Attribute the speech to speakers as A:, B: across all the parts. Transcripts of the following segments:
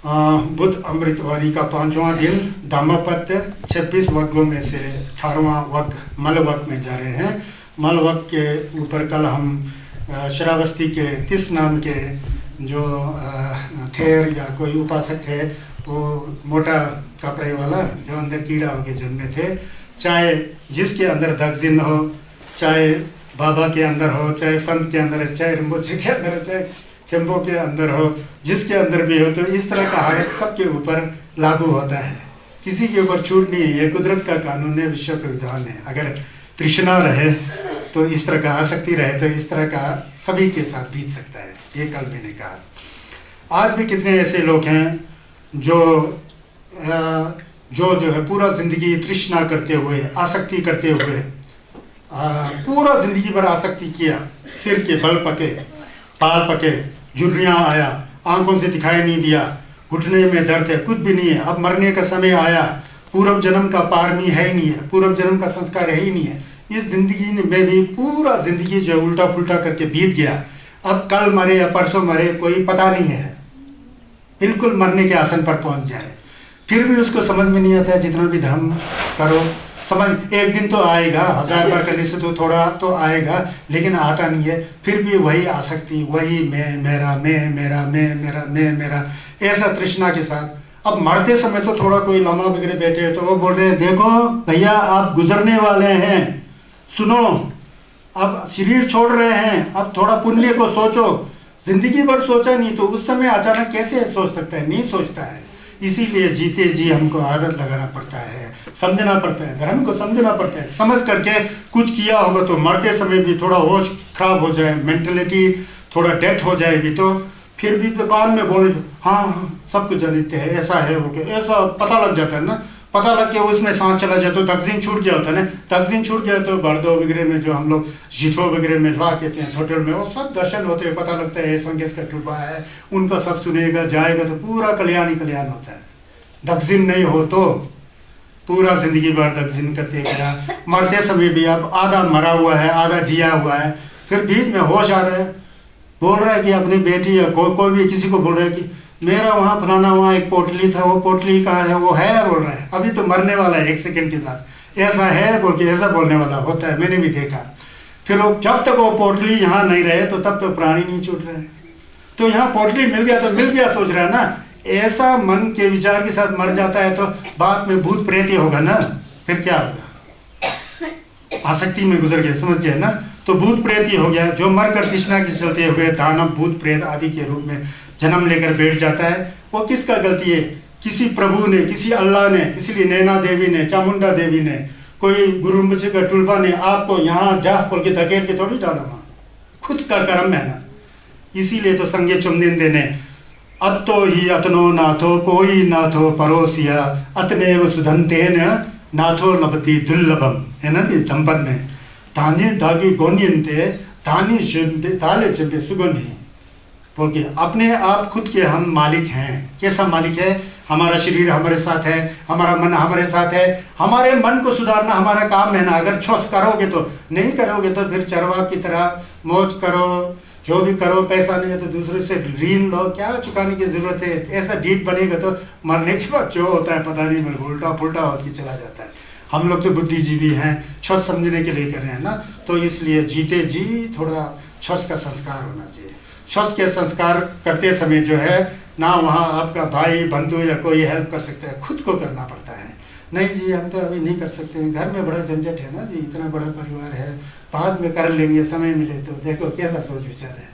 A: बुद्ध अमृतवाणी का 5वां दिन धम्मपद 26 वर्गों में से 18वां वर्ग मल वर्ग में जा रहे हैं। मल वर्ग के ऊपर कल हम श्रावस्ती के 30 नाम के जो थेर या कोई उपासक थे, वो मोटा कपड़े वाला जो अंदर कीड़ा होके जन्मे थे, चाहे जिसके अंदर दक्षिण हो, चाहे बाबा के अंदर हो, चाहे संत के अंदर हो, चाहे रिम्बोचे के अंदर हो, चाहे खेम्बो के अंदर हो, जिसके अंदर भी हो, तो इस तरह का हक सबके ऊपर लागू होता है। किसी के ऊपर छूट नहीं है। ये कुदरत का कानून है, विश्व का विधान है। अगर तृष्णा रहे तो इस तरह का, आसक्ति रहे तो इस तरह का सभी के साथ बीत सकता है। ये कल मैंने कहा। आज भी कितने ऐसे लोग हैं जो है पूरा जिंदगी तृष्णा करते हुए, आसक्ति करते हुए, पूरा जिंदगी भर आसक्ति किया, सिर के बल पके, पाल पके, झुर्रियाँ आया, आंखों से दिखाई नहीं दिया, घुटने में दर्द है, कुछ भी नहीं है। अब मरने का समय आया, पूर्व जन्म का पारमी है ही नहीं है, पूर्व जन्म का संस्कार है ही नहीं है। इस जिंदगी में भी पूरा जिंदगी जो उल्टा पुल्टा करके बीत गया। अब कल मरे या परसों मरे कोई पता नहीं है, बिल्कुल मरने के आसन पर पहुंच जाए, फिर भी उसको समझ में नहीं आता है। जितना भी धर्म करो, समझ एक दिन तो आएगा, 1000 बार करने से तो थोड़ा तो आएगा, लेकिन आता नहीं है। फिर भी वही आसक्ति, वही मैं मेरा, मैं मेरा, मैं मेरा, मैं मेरा, ऐसा तृष्णा के साथ। अब मरते समय तो थोड़ा कोई लामा वगैरह बैठे हैं तो वो बोल रहे हैं, देखो भैया आप गुजरने वाले हैं, सुनो, अब शरीर छोड़ रहे हैं, अब थोड़ा पुण्य को सोचो। जिंदगी भर सोचा नहीं तो उस समय अचानक कैसे सोच सकता है? नहीं सोचता है। इसीलिए जीते जी हमको आदत लगाना पड़ता है, समझना पड़ता है, धर्म को समझना पड़ता है। समझ करके कुछ किया होगा तो मरते समय भी थोड़ा होश खराब हो जाए, मेंटलिटी थोड़ा डेथ हो जाएगी तो फिर भी तो बाद में बोले हाँ सब कुछ जानते हैं, ऐसा है वो, ऐसा पता लग जाता है ना। पता लग के उसमें सांस चला जाए तो दक्षिण छूट गया होता है ना। दक्षिण छूट गया तो बर्दो वगैरह में जो हम लोग जिठो वगैरह में ला कहते हैं होटल में, वो सब दर्शन होते हैं, पता लगता है संगेश का कृपा है, उनका सब सुनेगा जाएगा तो पूरा कल्याण ही कल्याण होता है। दक्षिण नहीं हो तो पूरा जिंदगी भर दक्षिण करते गया, मरते समय भी अब आधा मरा हुआ है, आधा जिया हुआ है, फिर बीच में होश आ रहा है, बोल रहा है कि अपनी बेटी या कोई भी किसी को बोल रहा है कि मेरा वहाँ फलाना वहाँ एक पोटली था, वो पोटली कहाँ है, वो है बोल रहा है, अभी तो मरने वाला है 1 सेकंड के बाद, ऐसा है बोल के ऐसा बोलने वाला होता है, मैंने भी देखा। फिर वो जब तक वो पोटली यहाँ नहीं रहे तो तब तक प्राणी नहीं छूट रहे। तो यहाँ पोटली मिल गया तो मिल गया सोच रहा है ना। ऐसा मन के विचार के साथ मर जाता है तो बाद में भूत प्रेत ही होगा ना, फिर क्या होगा? आसक्ति में गुजर गया, समझ गया ना, तो भूत प्रेत ही हो गया। जो मर कर तृष्णा के चलते हुए दानव भूत प्रेत आदि के रूप में जन्म लेकर बैठ जाता है, वो किसका गलती है? किसी प्रभु ने, किसी अल्लाह ने, किसी नैना देवी ने, चामुंडा देवी ने, कोई गुरु मुझे का टुलबा ने आपको यहाँ जा बोल के धकेल के थोड़ी डाला, खुद का कर्म है ना। इसीलिए तो संगे चुमनिंदे ने अत्तो ही अतनो नाथो कोई नाथो परोसिया अतनेव सुधंतेन नाथो लभति दुर्लभम, है ना जी धम्पद में। ताने दागी गोनियंते तानी शिंदे ताले शिंदे सुगंधी बोल के अपने आप खुद के हम मालिक हैं। कैसा मालिक है? हमारा शरीर हमारे साथ है, हमारा मन हमारे साथ है, हमारे मन को सुधारना हमारा काम है ना। अगर छोस करोगे तो, नहीं करोगे तो फिर चरवाक की तरह मौज करो, जो भी करो, पैसा नहीं है तो दूसरे से ऋण लो, क्या चुकाने की जरूरत है? ऐसा डीप बनेगा तो मरने के बाद जो होता है पता नहीं, उल्टा पुल्टा होकर चला जाता है। हम लोग तो बुद्धिजीवी हैं, छस समझने के लिए कर रहे हैं ना, तो इसलिए जीते जी थोड़ा छस का संस्कार होना चाहिए। छस के संस्कार करते समय जो है ना, वहाँ आपका भाई बंधु या कोई हेल्प कर सकता है, खुद को करना पड़ता है। नहीं जी हम तो अभी नहीं कर सकते हैं, घर में बड़ा झंझट है ना जी, इतना बड़ा परिवार है, बाद में कर लेंगे समय मिले तो। देखो कैसा सोच विचार है,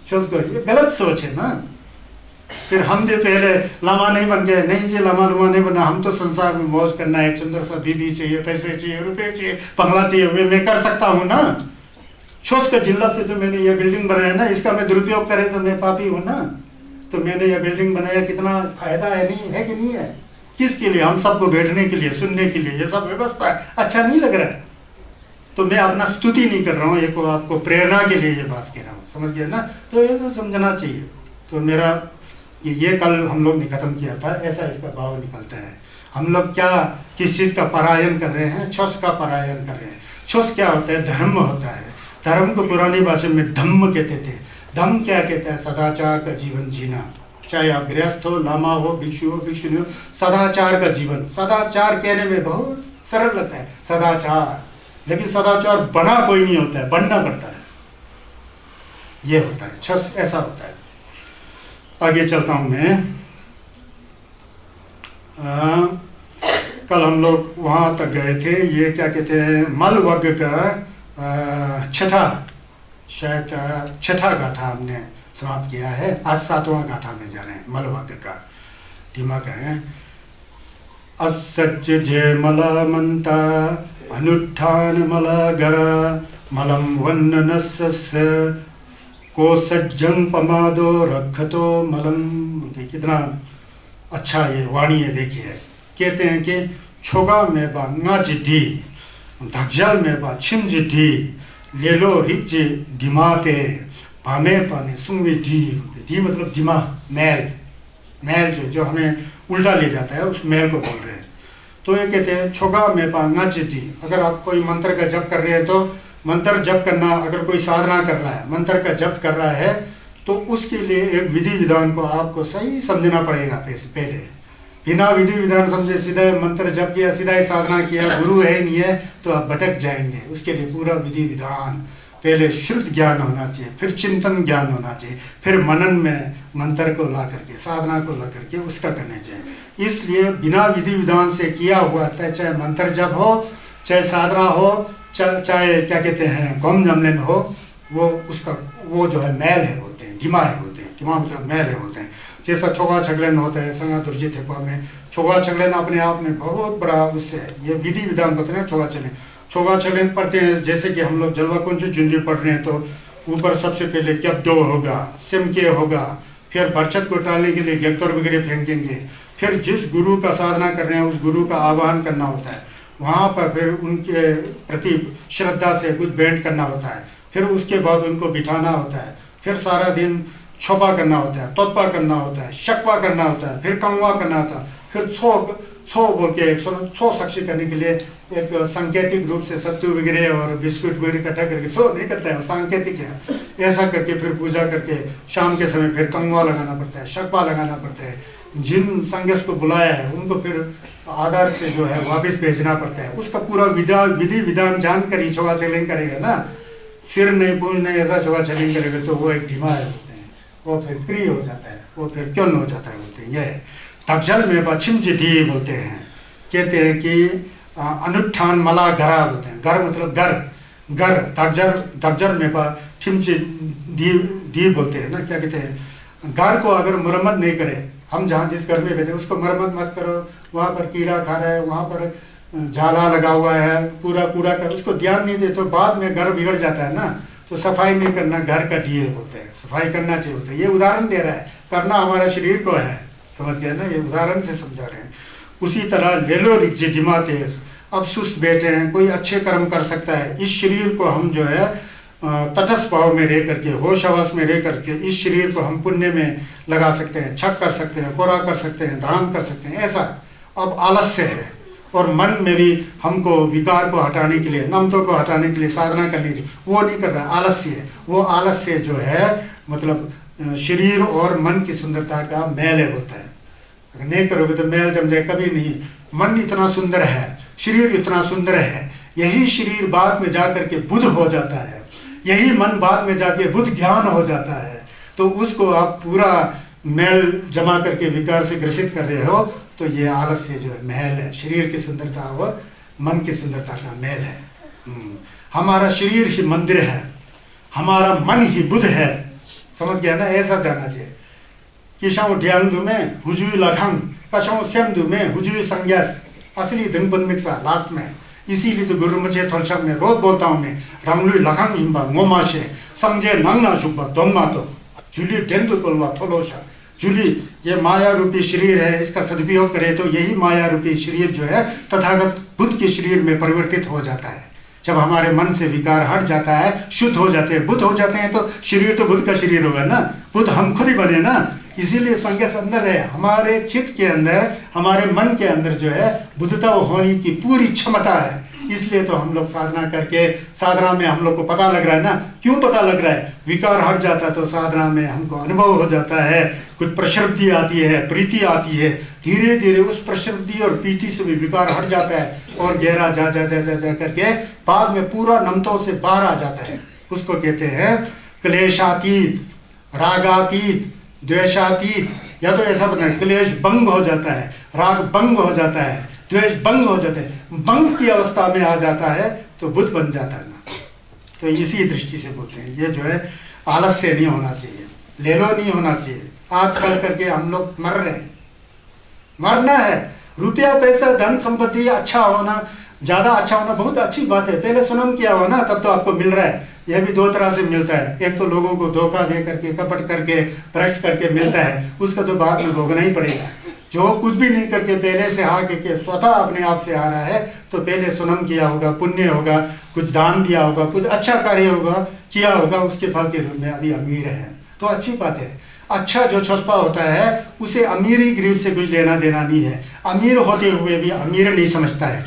A: सोच को ये गलत सोच है ना। फिर हम जो पहले लामा नहीं बन गए, नहीं जी लामा लुमा नहीं बना, हम तो संसार में मौज करना है, एक सुंदर सा बीबी चाहिए, पैसे चाहिए, रुपए चाहिए, बंगला चाहिए, वे मैं कर सकता हूँ ना। सोच का जिल्लत से तो मैंने ये बिल्डिंग बनाया ना, इसका मैं दुरुपयोग करे तो मैं पापी हूँ ना। तो मैंने ये बिल्डिंग बनाया, कितना फायदा है, नहीं है कि नहीं है? किसके लिए? हम सबको बैठने के लिए, सुनने के लिए, ये सब व्यवस्था है। अच्छा नहीं लग रहा है तो मैं अपना स्तुति नहीं कर रहा हूँ, एक आपको प्रेरणा के लिए ये बात कह रहा हूँ, समझ गए ना। तो ऐसा समझना चाहिए। तो मेरा ये कल हम लोग ने खत्म किया था, ऐसा इसका भाव निकलता है। हम लोग क्या किस चीज़ का परायण कर रहे हैं? छस का परायण कर रहे हैं। छस क्या होता है? धर्म होता है। धर्म को पुरानी भाषा में धम्म कहते थे। धम्म क्या कहता है? सदाचार का जीवन जीना। चाहे आप गृहस्थ हो, लामा हो, भिक्षुनी हो, सदाचार का जीवन। सदाचार कहने में बहुत सरल लगता है सदाचार, लेकिन सदाचार बना कोई नहीं होता है, बनना पड़ता है। ये होता है, ऐसा होता है। आगे चलता हूं मैं। कल हम लोग वहां तक गए थे, ये क्या कहते हैं, मल वर्ग का छठा गाथा हमने समाप्त किया है। आज 7वां गाथा में जा रहे हैं। मल वर्ग का टीमा का है। असज्ज जय मला मंता अनुष्ठान मला गरा मलम वन्न नस्य को सज्जं पमादो रखतो मलम। कितना अच्छा ये वाणी है, देखिए। कहते हैं कि छोगा में बा डी धकजल में बा छिमज डी लेलो रिच डिमाते पामे पाने सुंगे डी मतलब दिमाग, मैल जो हमें उल्टा ले जाता है, उस मैल को बोल रहे हैं। तो ये कहते हैं छोगा में पा डी। अगर आप कोई मंत्र का जप कर रहे हैं तो मंत्र जप करना, अगर कोई साधना कर रहा है, मंत्र का जप कर रहा है, तो उसके लिए एक विधि विधान को आपको सही समझना पड़ेगा। पहले बिना विधि विधान समझे सीधा मंत्र जप किया, सीधा ही साधना किया, गुरु है नहीं है, तो आप भटक जाएंगे। उसके लिए पूरा विधि विधान, पहले शुद्ध ज्ञान होना चाहिए, फिर चिंतन ज्ञान होना चाहिए, फिर मनन में मंत्र को ला करके, साधना को ला करके उसका करना चाहिए। इसलिए बिना विधि विधान से किया हुआ, चाहे मंत्र जप हो, चाहे साधना हो, चाहे क्या कहते हैं गम जमलन हो, वो जो है मैल है बोलते हैं, दिमा है बोलते हैं। दिमा मतलब मैल है बोलते हैं। जैसा छोगा छगलन होता है संगा दुर्जित हेपा में, छोगा छगलन अपने आप में बहुत बड़ा उससे ये विधि विधान होते हैं। छोगा छगलन पढ़ते हैं, जैसे कि हम लोग जलवा कुंज जुंडी पढ़ रहे हैं, तो ऊपर सबसे पहले क्यब्दो होगा, सिमके होगा, फिर बरछत को टालने के लिए गेक्तर वगैरह फेंकेंगे, फिर जिस गुरु का साधना कर रहे हैं उस गुरु का आह्वान करना होता है, वहाँ पर फिर उनके प्रति श्रद्धा से कुछ भेंट करना होता है, फिर उसके बाद उनको बिठाना होता है, फिर सारा दिन छोपा करना होता है, तोतपा करना होता है, शकवा करना होता है, फिर कंगवा करना होता है, फिर सो बोल के सो साक्षी करने के लिए एक सांकेतिक रूप से सत्तू वगैरह और बिस्कुट वगैरह इकट्ठा करके सो नहीं करता है, सांकेतिक है। ऐसा करके फिर पूजा करके शाम के समय फिर कंगवा लगाना पड़ता है, शकवा लगाना पड़ता है। जिन संगस को बुलाया है उनको फिर आधार से जो है वापस भेजना पड़ता है। उसका पूरा विधि विधान जानकर ही छोगा छगलन करेगा ना, सिर नहीं पूंछ नहीं ऐसा छोगा छगलन करेगा तो वो एक धीमा है बोलते हैं, वो फिर फ्री हो जाता है, वो फिर क्यों हो जाता है बोलते हैं। यह तकजल में पश्चिम जी बोलते हैं। कहते हैं कि अनुष्ठान मला घरा बोलते हैं, घर मतलब घर तकजर में छिमची दी बोलते हैं ना। क्या कहते हैं, घर को अगर मरम्मत नहीं करे, हम जहाँ जिस घर में बैठे उसको मरम्मत मत करो, वहाँ पर कीड़ा खा रहा है, वहाँ पर झाला लगा हुआ है, पूरा कूड़ा कर, उसको ध्यान नहीं दे तो बाद में घर बिगड़ जाता है ना। तो सफाई नहीं करना घर का ढीए बोलते हैं, सफाई करना चाहिए बोलते हैं। ये उदाहरण दे रहा है, करना हमारा शरीर को है, समझ गए ना, ये उदाहरण से समझा रहे हैं। उसी तरह लेलो रिक्जे दिमाते, अब सुस्त बैठे हैं, कोई अच्छे कर्म कर सकता है, इस शरीर को हम जो है तटस्थ भाव में रह करके, होश हवस में रह करके इस शरीर को हम पुण्य में लगा सकते हैं, छक कर सकते हैं, कोरा कर सकते हैं, दान कर सकते हैं। ऐसा अब आलस्य है, और मन में भी हमको विकार को हटाने के लिए, नमतों को हटाने के लिए साधना करनी चाहिए, वो नहीं कर रहा, आलस्य है। वो आलस्य जो है मतलब शरीर और मन की सुंदरता का मैल है बोलता है। अगर नहीं करोगे तो मैल जम जाए, कभी नहीं। मन इतना सुंदर है, शरीर इतना सुंदर है, यही शरीर बाद में जाकर के बुद्ध हो जाता है, यही मन बाद में जाके बुद्ध ज्ञान हो जाता है। तो उसको आप पूरा मैल जमा करके विकार से ग्रसित कर रहे हो, तो ये आलस्य जो है मैल है, शरीर की सुंदरता और मन की सुंदरता का मैल है। हमारा शरीर ही मंदिर है, हमारा मन ही बुद्ध है, समझ गया ना। ऐसा जाना चाहिए। किशाओ ड्यांगदु में हुजुई लखंग, कशाओ सेमदु में हुजुई संज्ञास, असली धनपन मिक्सा लास्ट में। इसीलिए तो गुरु मुझे थोलशब में रोज बोलता हूँ मैं, रमलुई लखंग हिम्बा मोमाशे समझे नंगना शुभा दोमा तो जुली डेंदु कोलवा थोलोशा। जुली ये माया रूपी शरीर है, इसका सदुपयोग करे तो यही माया रूपी शरीर जो है तथागत बुद्ध के शरीर में परिवर्तित हो जाता है। जब हमारे मन से विकार हट जाता है, शुद्ध हो जाते हैं, बुद्ध हो जाते हैं, तो शरीर तो बुद्ध का शरीर होगा ना। बुद्ध हम खुद ही बने ना, इसीलिए संज्ञा अंदर है, हमारे चित्त के अंदर, हमारे मन के अंदर जो है बुद्धता होने की पूरी क्षमता है। इसलिए तो हम लोग साधना करके, साधना में हम लोग को पता लग रहा है ना, क्यों पता लग रहा है? विकार हट जाता है तो साधना में हमको अनुभव हो जाता है, कुछ प्रशुद्धि आती है, प्रीति आती है, धीरे धीरे उस प्रशुद्धि और प्रीति से भी विकार हट जाता है और गहरा जा जा जा जा जा करके बाद में पूरा नमतों से बाहर आ जाता है। उसको कहते हैं क्लेशातीत, रागातीत, द्वेषातीत, या तो ऐसा बताए क्लेश भंग हो जाता है, राग भंग हो जाता है, द्वेष भंग हो जाता है, भंग की अवस्था में आ जाता है तो बुद्ध बन जाता है ना। तो इसी दृष्टि से बोलते हैं ये जो है आलस्य नहीं होना चाहिए, लेलो नहीं होना चाहिए। आजकल करके हम लोग मर रहे हैं, मरना है। रुपया पैसा धन संपत्ति अच्छा होना, ज्यादा अच्छा होना बहुत अच्छी बात है, पहले सुनम किया हो ना तब तो आपको मिल रहा है। यह भी दो तरह से मिलता है, एक तो लोगों को धोखा दे करके, कपट करके, भ्रष्ट करके मिलता है, उसका तो बाद में भोगना ही पड़ेगा। जो कुछ भी नहीं करके पहले से आ के स्वतः अपने आप से आ रहा है तो पहले सुनम किया होगा, पुण्य होगा, कुछ दान दिया होगा, कुछ अच्छा कार्य होगा किया होगा, उसके फल के रूप में अभी अमीर है तो अच्छी बात है। अच्छा जो छुपा होता है उसे अमीरी गरीब से कुछ लेना देना नहीं है। अमीर होते हुए भी अमीर नहीं समझता है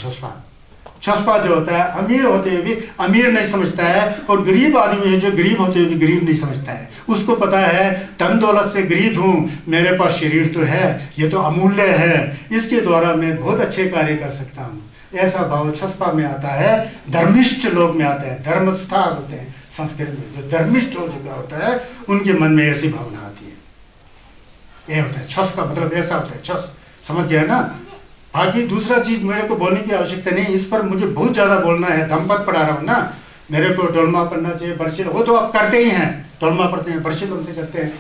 A: छुपा जो होता है, अमीर होते हुए भी अमीर नहीं समझता है, और गरीब आदमी है जो गरीब होते हुए भी गरीब नहीं समझता है। उसको पता है धन दौलत से गरीब हूँ, मेरे पास शरीर तो है, ये तो अमूल्य है, इसके द्वारा मैं बहुत अच्छे कार्य कर सकता हूँ। ऐसा भाव छुपा में आता है, धर्मिष्ठ लोग में आता है, धर्मस्था होते हैं संस्कृत में, जो धर्मिष्ठ हो चुका होता है उनके मन में ऐसी भावना आती है। ये होता है छस का मतलब, ऐसा होता है छस, समझ गया ना। बाकी दूसरा चीज मेरे को बोलने की आवश्यकता नहीं, इस पर मुझे बहुत ज्यादा बोलना है, दंपत पढ़ा रहा हूँ ना, मेरे को डोलमा पढ़ना चाहिए, बर्शिल, वो तो आप करते ही हैं, डोलमा पढ़ते हैं, बर्शिल उनसे करते हैं,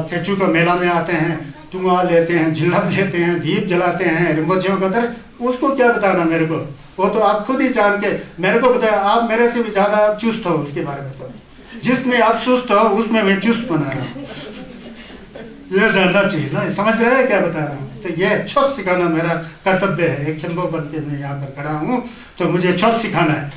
A: खेचू का मेला में आते हैं, धुआं लेते हैं, झिल्लम लेते हैं, दीप जलाते हैं, रिम्बोचियों का दर, उसको क्या बताना मेरे को, वो तो आप खुद ही जान के मेरे को बताया। आप मेरे से भी ज्यादा चुस्त हो उसके बारे में, तो जिसमें आप सुस्त हो उसमें मैं चुस्त बना रहा हूँ, ये जानना चाहिए ना। समझ रहे हैं क्या बता रहा हूँ? तो ये छत सिखाना मेरा कर्तव्य है। एक खंबो बन के मैं यहाँ पर खड़ा हूँ तो मुझे छत सिखाना है।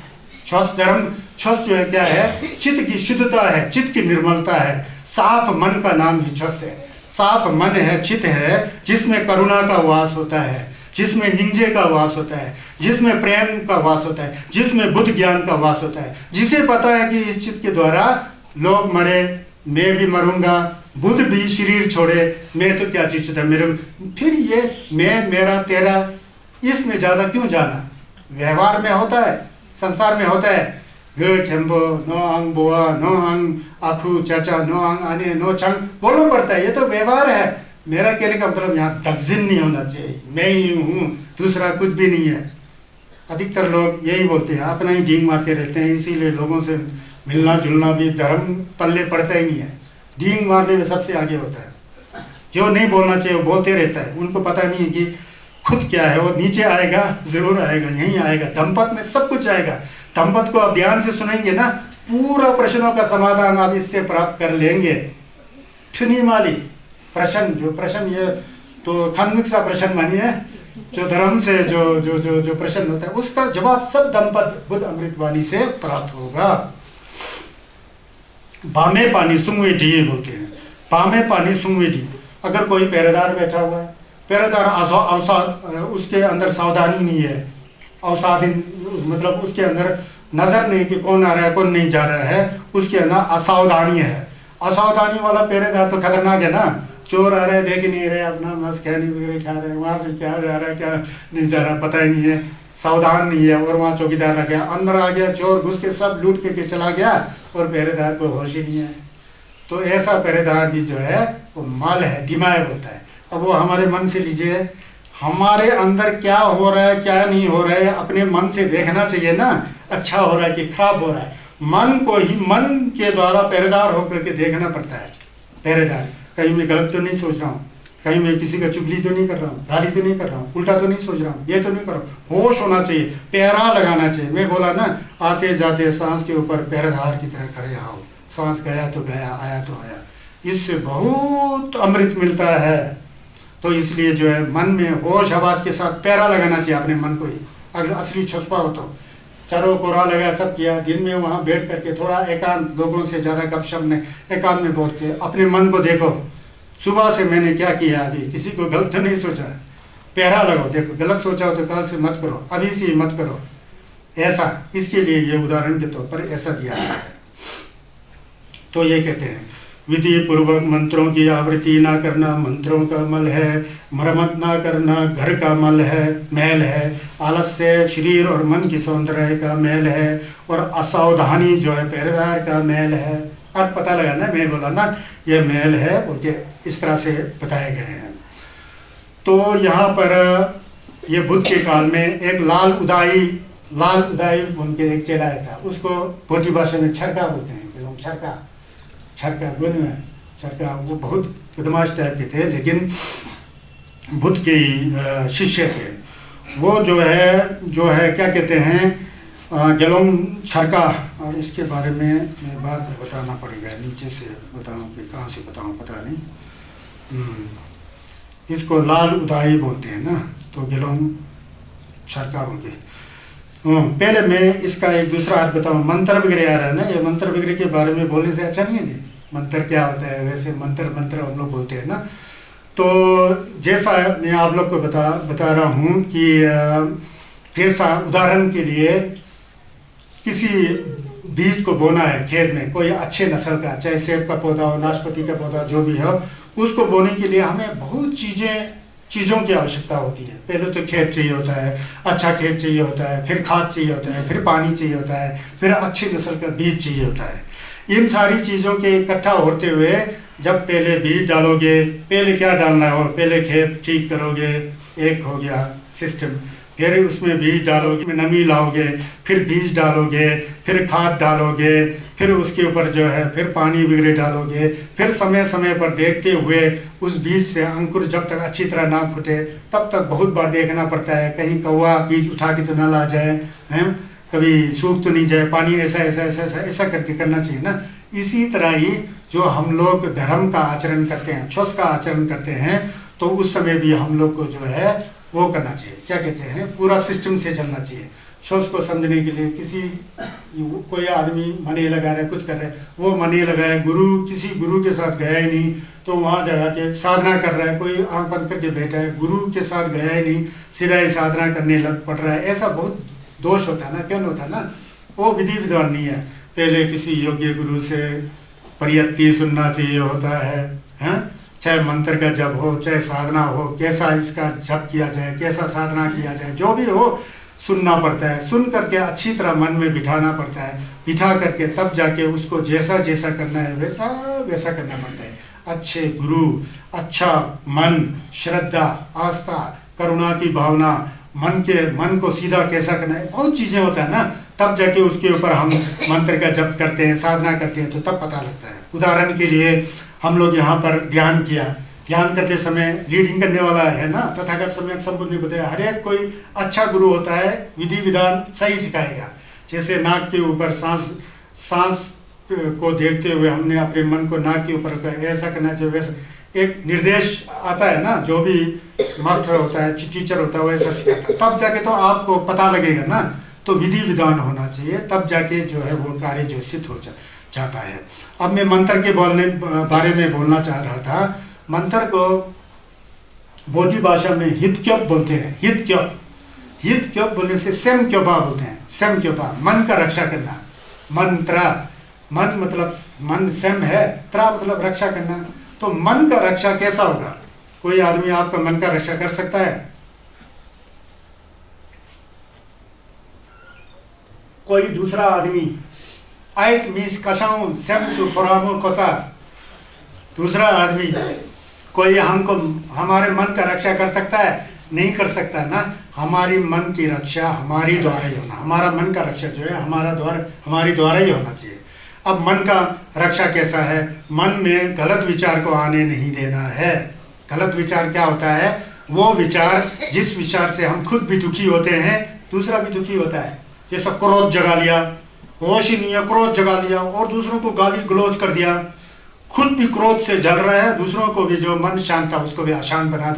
A: छत धर्म, छत जो है क्या है, चित्त की शुद्धता है, चित्त की निर्मलता है, साफ मन का नाम ही छत है। साफ मन है, चित्त है, जिसमें करुणा का वास होता है, जिसमें निंजे का वास होता है, जिसमें प्रेम का वास होता है, जिसमें बुद्ध ज्ञान का वास होता है, जिसे पता है कि इस चित्त के द्वारा लोग मरे, मैं भी मरूंगा, बुद्ध भी शरीर छोड़े, मैं तो क्या चीज है मेरे, फिर ये मैं मेरा तेरा इसमें ज्यादा क्यों जाना? व्यवहार में होता है, संसार में होता है, ग खेम्बो नो अंग बोआ नो अंग आखू चाचा नो अंग आने नो छंग बोलना पड़ता है, ये तो व्यवहार है। मेरा कहने का मतलब यहाँ दगजिन नहीं होना चाहिए, मैं ही हूँ, दूसरा कुछ भी नहीं है। अधिकतर लोग यही बोलते हैं, अपना ही डींग मारते रहते हैं, इसीलिए लोगों से मिलना जुलना भी धर्म पल्ले पड़ता ही नहीं है। डींग मारने में सबसे आगे होता है, जो नहीं बोलना चाहिए वो बोलते रहता है, उनको पता नहीं है कि खुद क्या है, वो नीचे आएगा, जरूर आएगा, यहीं आएगा, दंपत में सब कुछ आएगा। दंपत को आप ध्यान से सुनेंगे ना, पूरा प्रश्नों का समाधान आप इससे प्राप्त कर लेंगे। ठुनीमाली प्रश्न, जो प्रश्न ये तो खानमिक सा प्रश्न मानिए, जो धर्म से जो जो जो जो प्रश्न होता है उसका जवाब सब दंपत बुद्ध अमृतवाणी से प्राप्त होगा। बामे पानी सुंगवे डी बोलते हैं, बामे पानी सुंगवे डी। अगर कोई पहरेदार बैठा हुआ है, पहरेदार उसके अंदर सावधानी नहीं है, अवसाधीन मतलब उसके अंदर नजर नहीं कि कौन आ रहा है कौन नहीं जा रहा है, उसके अंदर असावधानी है। असावधानी वाला पहरेदार तो खतरनाक है ना, चोर आ रहे देख ही नहीं रहे, अपना मस्त खैनी वगैरह खा रहे हैं, वहां से क्या जा रहा है क्या नहीं जा रहा पता ही नहीं है, सावधान नहीं है, और वहाँ चौकीदार आ गया, अंदर आ गया चोर, घुस के सब लूट के चला गया और पहरेदार को होश ही नहीं है। तो ऐसा पहरेदार भी जो है वो माल है, दिमाग होता है। अब वो हमारे मन से लीजिए, हमारे अंदर क्या हो रहा है क्या नहीं हो रहा है, अपने मन से देखना चाहिए ना, अच्छा हो रहा है कि खराब हो रहा है। मन को ही मन के द्वारा पहरेदार होकर के देखना पड़ता है। पहरेदार, कहीं मैं गलत तो नहीं सोच रहा हूँ, कहीं मैं किसी का चुगली तो नहीं कर रहा हूँ, गाली तो नहीं कर रहा हूँ, उल्टा तो नहीं सोच रहा हूँ, ये तो नहीं कर रहा हूँ। होश होना चाहिए, पहरा लगाना चाहिए। मैं बोला ना, आते जाते सांस के ऊपर पहरेदार की तरह खड़े आओ, सांस गया तो गया, आया तो आया, इससे बहुत अमृत मिलता है। तो इसलिए जो है मन में होश हवास के साथ पहरा लगाना चाहिए अपने मन को ही। अगर असली छुपा हो तो चारों कोरा लगा सब किया, दिन में वहाँ बैठ करके थोड़ा एकांत, लोगों से ज़्यादा गपशप में एकांत में बैठ के अपने मन को देखो, सुबह से मैंने क्या किया, अभी किसी को गलत तो नहीं सोचा, पहरा लगाओ, देखो गलत सोचा हो तो कल से मत करो, अभी से मत करो, ऐसा, इसके लिए ये उदाहरण के तौर पर ऐसा दिया गया है। तो ये कहते हैं विधि पूर्वक मंत्रों की आवृत्ति ना करना मंत्रों का मल है, मरम्मत ना करना घर का मैल है, आलस्य शरीर और मन की सौंदर्य का मैल है, और असावधानी जो है पहरेदार का मैल है। अब पता लगा ना, मैं बोला ना ये मैल है, उनके इस तरह से बताए गए हैं। तो यहाँ पर ये बुद्ध के काल में एक लाल उदाई उनके एक चेहरा था, उसको भोटी भाषा में छरका बोलते हैं। छरका वो बहुत बदमाश टाइप के थे, लेकिन बुद्ध के शिष्य थे। वो जो है क्या कहते हैं गेलोंग छरका, और इसके बारे में मैं बाद में बताना पड़ेगा, नीचे से बताऊं कि कहाँ से बताऊं पता नहीं। इसको लाल उदाई बोलते हैं ना, तो गेलोंग छरका बोल के। पहले मैं इसका एक दूसरा अर्थ बताऊं। मंत्र वगैरह आ रहा है ना, ये मंत्र वगैरह के बारे में बोलने से अच्छा नहीं है जी। मंत्र क्या होता है, वैसे मंत्र हम लोग बोलते हैं ना। तो जैसा मैं आप लोग को बता रहा हूँ कि जैसा उदाहरण के लिए किसी बीज को बोना है खेत में, कोई अच्छे नस्ल का, चाहे सेब का पौधा हो, नाशपाती का पौधा, जो भी हो, उसको बोने के लिए हमें बहुत चीज़ों की आवश्यकता होती है। पहले तो खेत चाहिए होता है, अच्छा खेत चाहिए होता है, फिर खाद चाहिए होता है, फिर पानी चाहिए होता है, फिर अच्छी नस्ल का बीज चाहिए होता है। इन सारी चीज़ों के इकट्ठा होते हुए जब पहले बीज डालोगे, पहले क्या डालना हो, पहले खेत ठीक करोगे, एक हो गया सिस्टम, फिर उसमें बीज डालोगे, नमी लाओगे, फिर बीज डालोगे, फिर खाद डालोगे, फिर उसके ऊपर जो है फिर पानी वगैरह डालोगे, फिर समय समय पर देखते हुए उस बीज से अंकुर जब तक अच्छी तरह ना फूटे तब तक बहुत बार देखना पड़ता है, कहीं कौवा बीज उठा के तो ना ला जाए, हैं, कभी सूख तो नहीं जाए, पानी ऐसा करके करना चाहिए ना। इसी तरह ही जो हम लोग धर्म का आचरण करते हैं, छुस का आचरण करते हैं, तो उस समय भी हम लोग को जो है वो करना चाहिए, क्या कहते हैं, पूरा सिस्टम से चलना चाहिए। छुस को समझने के लिए कोई आदमी मनी लगा रहा है, कुछ कर रहा है, वो मनी लगाया, किसी गुरु के साथ गया ही नहीं, तो वहाँ जगह के साधना कर रहा है, कोई आंख बंद करके बैठा है, गुरु के साथ गया ही नहीं, सीधा ही साधना करने लग पड़ रहा है। ऐसा बहुत दोष होता है ना, क्यों होता है ना, वो विधि विधान नहीं है। पहले किसी योग्य गुरु से परियत्ति सुनना चाहिए होता है, चाहे मंत्र का जप हो, चाहे साधना हो, कैसा इसका जप किया जाए, कैसा साधना किया जाए, जो भी हो सुनना पड़ता है। सुन करके अच्छी तरह मन में बिठाना पड़ता है, बिठा करके तब जाके उसको जैसा जैसा करना है वैसा करना पड़ता है। अच्छे गुरु, अच्छा मन, श्रद्धा, आस्था, करुणा की भावना, मन को सीधा कैसा करना है, बहुत चीज़ें होता है ना, तब जाके उसके ऊपर हम मंत्र का जप करते हैं, साधना करते हैं, तो तब पता लगता है। उदाहरण के लिए हम लोग यहाँ पर ध्यान किया, ध्यान करते समय रीडिंग करने वाला है ना, तथागत सम्यक संबुद्ध ने बताया, हर एक कोई अच्छा गुरु होता है, विधि विधान सही सिखाएगा। जैसे नाक के ऊपर सांस को देखते हुए हमने अपने मन को नाक के ऊपर ऐसा करना चाहिए, वैसा एक निर्देश आता है ना, जो भी मास्टर होता है, टीचर होता है, वैसा सिखाता है, तब जाके तो आपको पता लगेगा ना। तो विधि विधान होना चाहिए, तब जाके जो है वो कार्य जो सिद्ध हो जाता है। अब मैं मंत्र के बारे में बोलना चाह रहा था। मंत्र को बोधी भाषा में हितक्योप बोलते हैं। हितक्योप बोलने से सेम क्योपा बोलते हैं, सेम क्योपा, मन का रक्षा करना। मंत्र, मन मतलब मन सेम है, त्रा मतलब रक्षा करना। तो मन का रक्षा कैसा होगा? कोई आदमी आपका मन का रक्षा कर सकता है? कोई दूसरा आदमी आयत मीस कशाऊं सेम सु फरामो कोता, दूसरा आदमी कोई हमको हमारे मन का रक्षा कर सकता है? नहीं कर सकता ना। हमारी मन की रक्षा हमारी द्वारा ही होना, हमारा मन का रक्षा जो है हमारी द्वारा ही होना चाहिए। अब मन का रक्षा कैसा है? मन में गलत विचार को आने नहीं देना है। गलत विचार क्या होता है? वो विचार जिस विचार से हम खुद भी दुखी होते हैं, दूसरा भी दुखी होता है। जैसा क्रोध जगा लिया, होश ही नहीं है, क्रोध जगा लिया और दूसरों को गाली गलौज कर दिया, खुद भी क्रोध से जल रहा है, दूसरों को भी जो मन शांत था उसको भी अशांत बना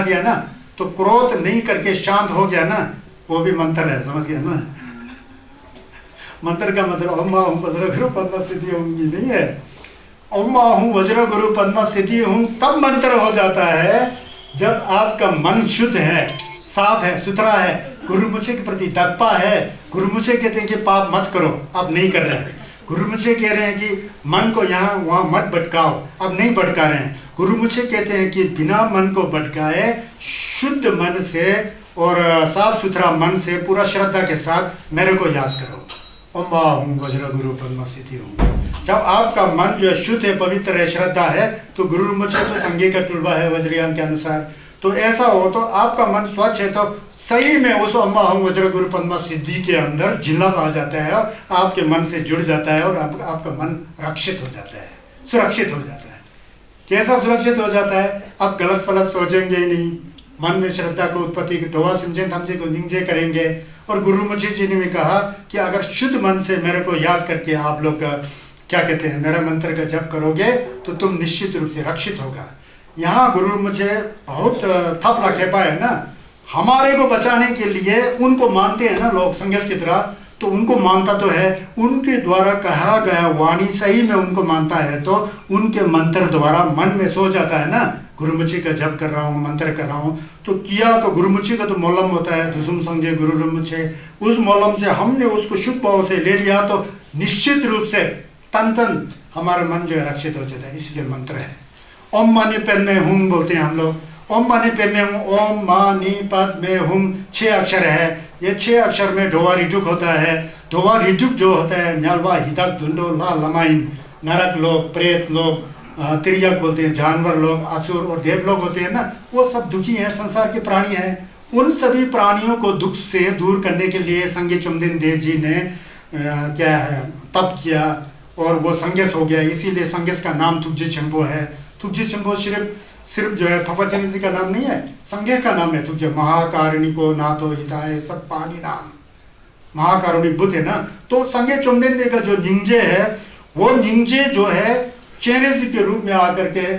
A: दिया ना। तो क्रोध नहीं करके शांत हो गया ना, वो भी मंत्र है, समझ गया ना। मंत्र का मतलब ओम माहूं वज्र गुरु पद्म सिद्धि होंगी नहीं है। ओम माहूं वज्र गुरु पद्म सिद्धि हूं तब मंत्र हो जाता है जब आपका मन शुद्ध है, साफ है, सुथरा है, गुरुमुचे के प्रति दत्पा है। गुरुमुचे कहते हैं कि पाप मत करो, अब नहीं कर रहे हैं। गुरुमुचे कह रहे हैं कि मन को यहाँ वहाँ मत भटकाओ, अब नहीं भटका रहे हैं। गुरुमुचे कहते हैं कि बिना मन को भटकाए शुद्ध मन से और साफ सुथरा मन से पूरा श्रद्धा के साथ मेरे को याद करो। अम्बा हूँ वज्र गुरु पद्म स्थिति हूँ। जब आपका मन जो है शुद्ध है, पवित्र है, श्रद्धा है, तो गुरुमुचे तो संज्ञा का टुलबा है वज्रयान के अनुसार। तो ऐसा हो तो आपका मन स्वच्छ है तो सही में उस अम्बा हम वज्र गुरु पद्मा सिद्धि के अंदर जिल्लत आ जाता है और आपके मन से जुड़ जाता है और आपका मन रक्षित हो जाता है, सुरक्षित हो जाता है। कैसा सुरक्षित हो जाता है? अब गलत फलत सोचेंगे ही नहीं, मन में श्रद्धा को उत्पत्ति की ढोवा समझे थमजे को निंजे करेंगे। और गुरुमुखी जी ने भी कहा कि अगर शुद्ध मन से मेरे को याद करके आप लोग क्या कहते हैं मेरा मंत्र का जप करोगे तो तुम निश्चित रूप से रक्षित होगा। यहाँ गुरुमुखी बहुत थपला खेपा है ना, हमारे को बचाने के लिए उनको मानते हैं ना लोग संघर्ष की तरह, तो उनको मानता तो है, उनके द्वारा कहा गया वाणी सही में उनको मानता है तो उनके मंत्र द्वारा मन में सो जाता है ना। गुरुमुखी का जप कर रहा हूँ, मंत्र कर रहा हूँ तो किया तो गुरुमुखी का तो मोलम होता है, दुसुम संजय गुरुमुखी, उस मोलम से हमने उसको शुद्ध भाव से ले लिया तो निश्चित रूप से तन तन हमारा मन जो है रक्षित हो जाता है। इसलिए मंत्र है। ओम मानी पेन में हूँ बोलते हैं हम लोग, ओम मानी पेन में हूँ, ओम मानी पद में हूँ 6 अक्षर है। ये 6 अक्षर में ढोवा रिटुक होता है। ढोवा रिटुक जो होता है न्यालवा हिदक धुंडो ला लमाइन, नरक लोग, प्रेत लोग, तिरियक बोलते हैं, जानवर लोग, असुर और देव लोग होते हैं ना, वो सब दुखी हैं, संसार के प्राणी हैं। उन सभी प्राणियों को दुख से दूर करने के लिए संगे चुमदिन देव जी ने क्या है तप किया और वो संगेस हो गया। इसीलिए संगेस का नाम तुग्जे चंबो है। तुग्जे चंबो सिर्फ जो है फपाचनी जी का नाम नहीं है, संगेस का नाम है। तुग्जे महाकारुणिको नाथो हिताय सब पानी नाम, महाकारुणिक बुद्ध है ना। तो संगे चुमदिन देव का जो निंजे है वो निंजे जो है चेनेजी के रूप में आकर के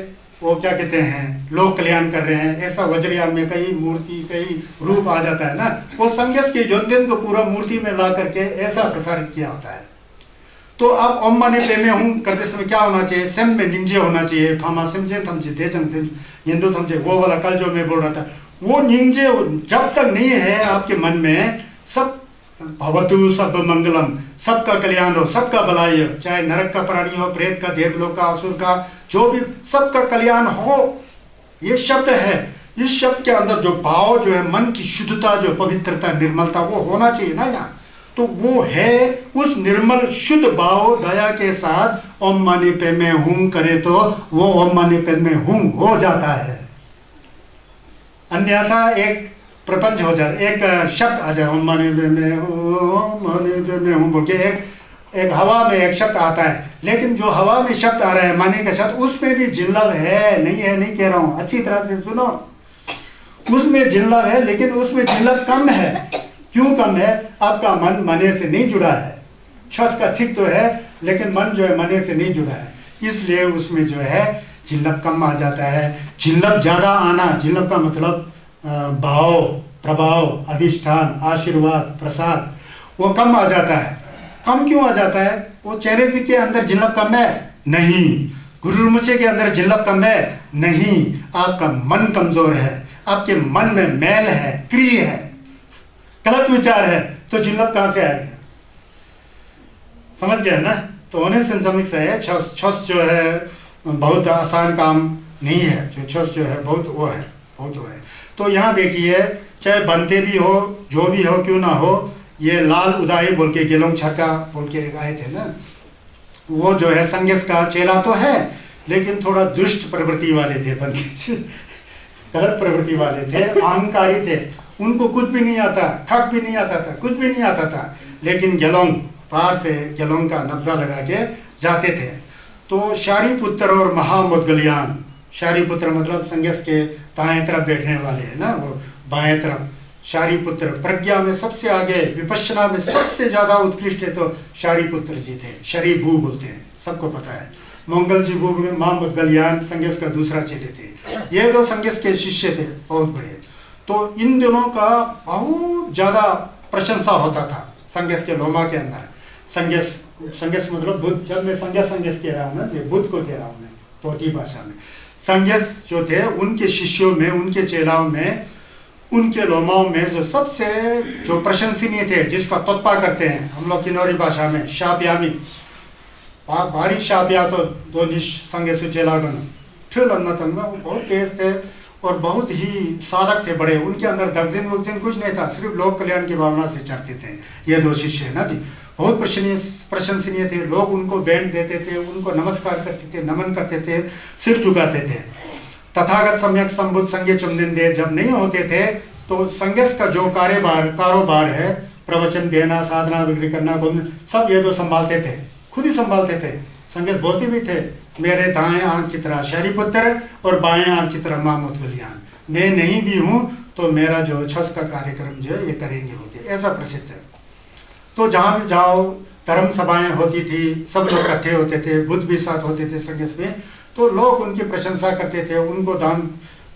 A: वो क्या कहते हैं लोक कल्याण कर रहे हैं। ऐसा वज्रयान में कई मूर्ति कई रूप आ जाता है ना, वो संघर्ष के जन्मदिन को पूरा मूर्ति में ला करके ऐसा प्रसारित किया होता है। तो अब ओम माने पे में हूँ करते समय क्या होना चाहिए? सेम में निंजे होना चाहिए। फामा सिमजे थमजे देजम हिंदू थमजे, वो वाला कल जो मैं बोल रहा था, वो निंजे जब तक नहीं है आपके मन में, सब भवतु सब मंगलम, सबका कल्याण हो, सबका भलाई हो, चाहे नरक का प्राणी हो, प्रेत का, देवलोक का, असुर का, जो भी सबका कल्याण हो, ये शब्द है। इस शब्द के अंदर जो भाव जो है मन की शुद्धता, जो पवित्रता, निर्मलता, वो होना चाहिए ना यहाँ। तो वो है उस निर्मल शुद्ध भाव दया के साथ ओम मानी पे में हूं करे तो वो ओम मानी पे में हूं हो जाता है। अन्यथा एक प्रपंच हो जाए, एक शब्द आ जाए ओम मानी पे में हूं बोल के एक हवा में एक शब्द आता है, लेकिन जो हवा में शब्द आ रहा है माने का शब्द, उसमें भी जिल्लत है नहीं कह रहा हूं, अच्छी तरह से सुनो। उसमें जिल्लत है लेकिन उसमें जिल्लत कम है। क्यों कम है? आपका मन मने से नहीं जुड़ा है। श्वास का ठीक तो है लेकिन मन जो है मने से नहीं जुड़ा है, इसलिए उसमें जो है जिल्लत कम आ जाता है। जिल्लत ज्यादा आना, जिल्लत का मतलब भाव, प्रभाव, अधिष्ठान, आशीर्वाद, प्रसाद, वो कम आ जाता है। कम क्यों आ जाता है? वो चेहरे से के अंदर जिल्लत कम है? नहीं। गुरुमुचे के अंदर जिल्लत कम है? नहीं। आपका मन कमजोर है, आपके मन में मैल है, क्रिय है, गलत विचार है, तो जिल्लत कहां से आएगा? समझ गया ना? तो होने संसमिक से है। छस जो है बहुत आसान काम नहीं है, जो छस जो है बहुत वो है, बहुत वो है। तो यहाँ देखिए, चाहे बनते भी हो, जो भी हो, क्यों ना हो, ये लाल उदाई बोल के गेलोंग छक्का बोल के आए थे ना, वो जो है संगेस का चेला तो है लेकिन थोड़ा दुष्ट प्रवृत्ति वाले थे, गलत प्रवृत्ति वाले थे, अहंकारी थे। उनको कुछ भी नहीं आता, खक भी नहीं आता था, कुछ भी नहीं आता था, लेकिन गेलोंग पार से गेलोंग का नब्जा लगा के जाते थे। तो शारीपुत्र और महामुद्गलियान, शारीपुत्र मतलब संगेस के दाएं तरफ बैठने वाले हैं ना, वो बाएं तरफ। शारीपुत्र प्रज्ञा में सबसे आगे, विपश्यना में सबसे ज्यादा उत्कृष्ट है तो शारीपुत्र जी थे, शरीभू बोलते हैं, सबको पता है। मंगल जी भू में महामुद्गलियान संगेस का दूसरा चेले थे। ये दो संगेस के शिष्य थे बहुत बड़े। तो इन दोनों का बहुत ज्यादा प्रशंसा होता था संगेस के लोमा के अंदर। संगेस मतलब बुद्ध, जब मैं संगेस कह रहा हूँ ना, बुद्ध को कह रहा हूँ मैं कोटी भाषा में। संगेस जो थे उनके शिष्यों में, उनके चेलाओं में उनके लोमाओं में जो सबसे जो प्रशंसनीय थे, जिसका तत्पा करते हैं हम लोग किन्नौरी भाषा में शाब्यामी, भारी शाब्या तो दो निश संगे सुचेलागन ठिल अन्नतंग, वो बहुत तेज थे और बहुत ही साधक थे बड़े। उनके अंदर दगजिन वगजिन कुछ नहीं था, सिर्फ लोक कल्याण की भावना से चढ़ते थे। ये दो शिष्य है ना जी, बहुत प्रशंसनीय थे। लोग उनको बैंड देते थे, उनको नमस्कार करते थे, नमन करते थे, सिर झुकाते थे। तथागत सम्यक संबुद्ध संज्ञ चुमनिंदे जब नहीं होते थे तो संज्ञस का जो कारोबार है, प्रवचन देना, साधना विक्री करना, सब ये दो संभालते थे, खुद ही संभालते थे। संज्ञस बोलते भी थे, मेरे दाएं आंख की तरह शहरीपुत्र और बाएं आंख की तरह माँ मुदगलियान, मैं नहीं भी हूँ तो मेरा जो छस का कार्यक्रम जो है ये करेंगे होते, ऐसा प्रसिद्ध है। तो जहाँ भी जाओ धर्म सभाएं होती थी, सब लोग इकट्ठे होते थे, बुद्ध भी साथ होते थे संगत में, तो लोग उनकी प्रशंसा करते थे। उनको दान,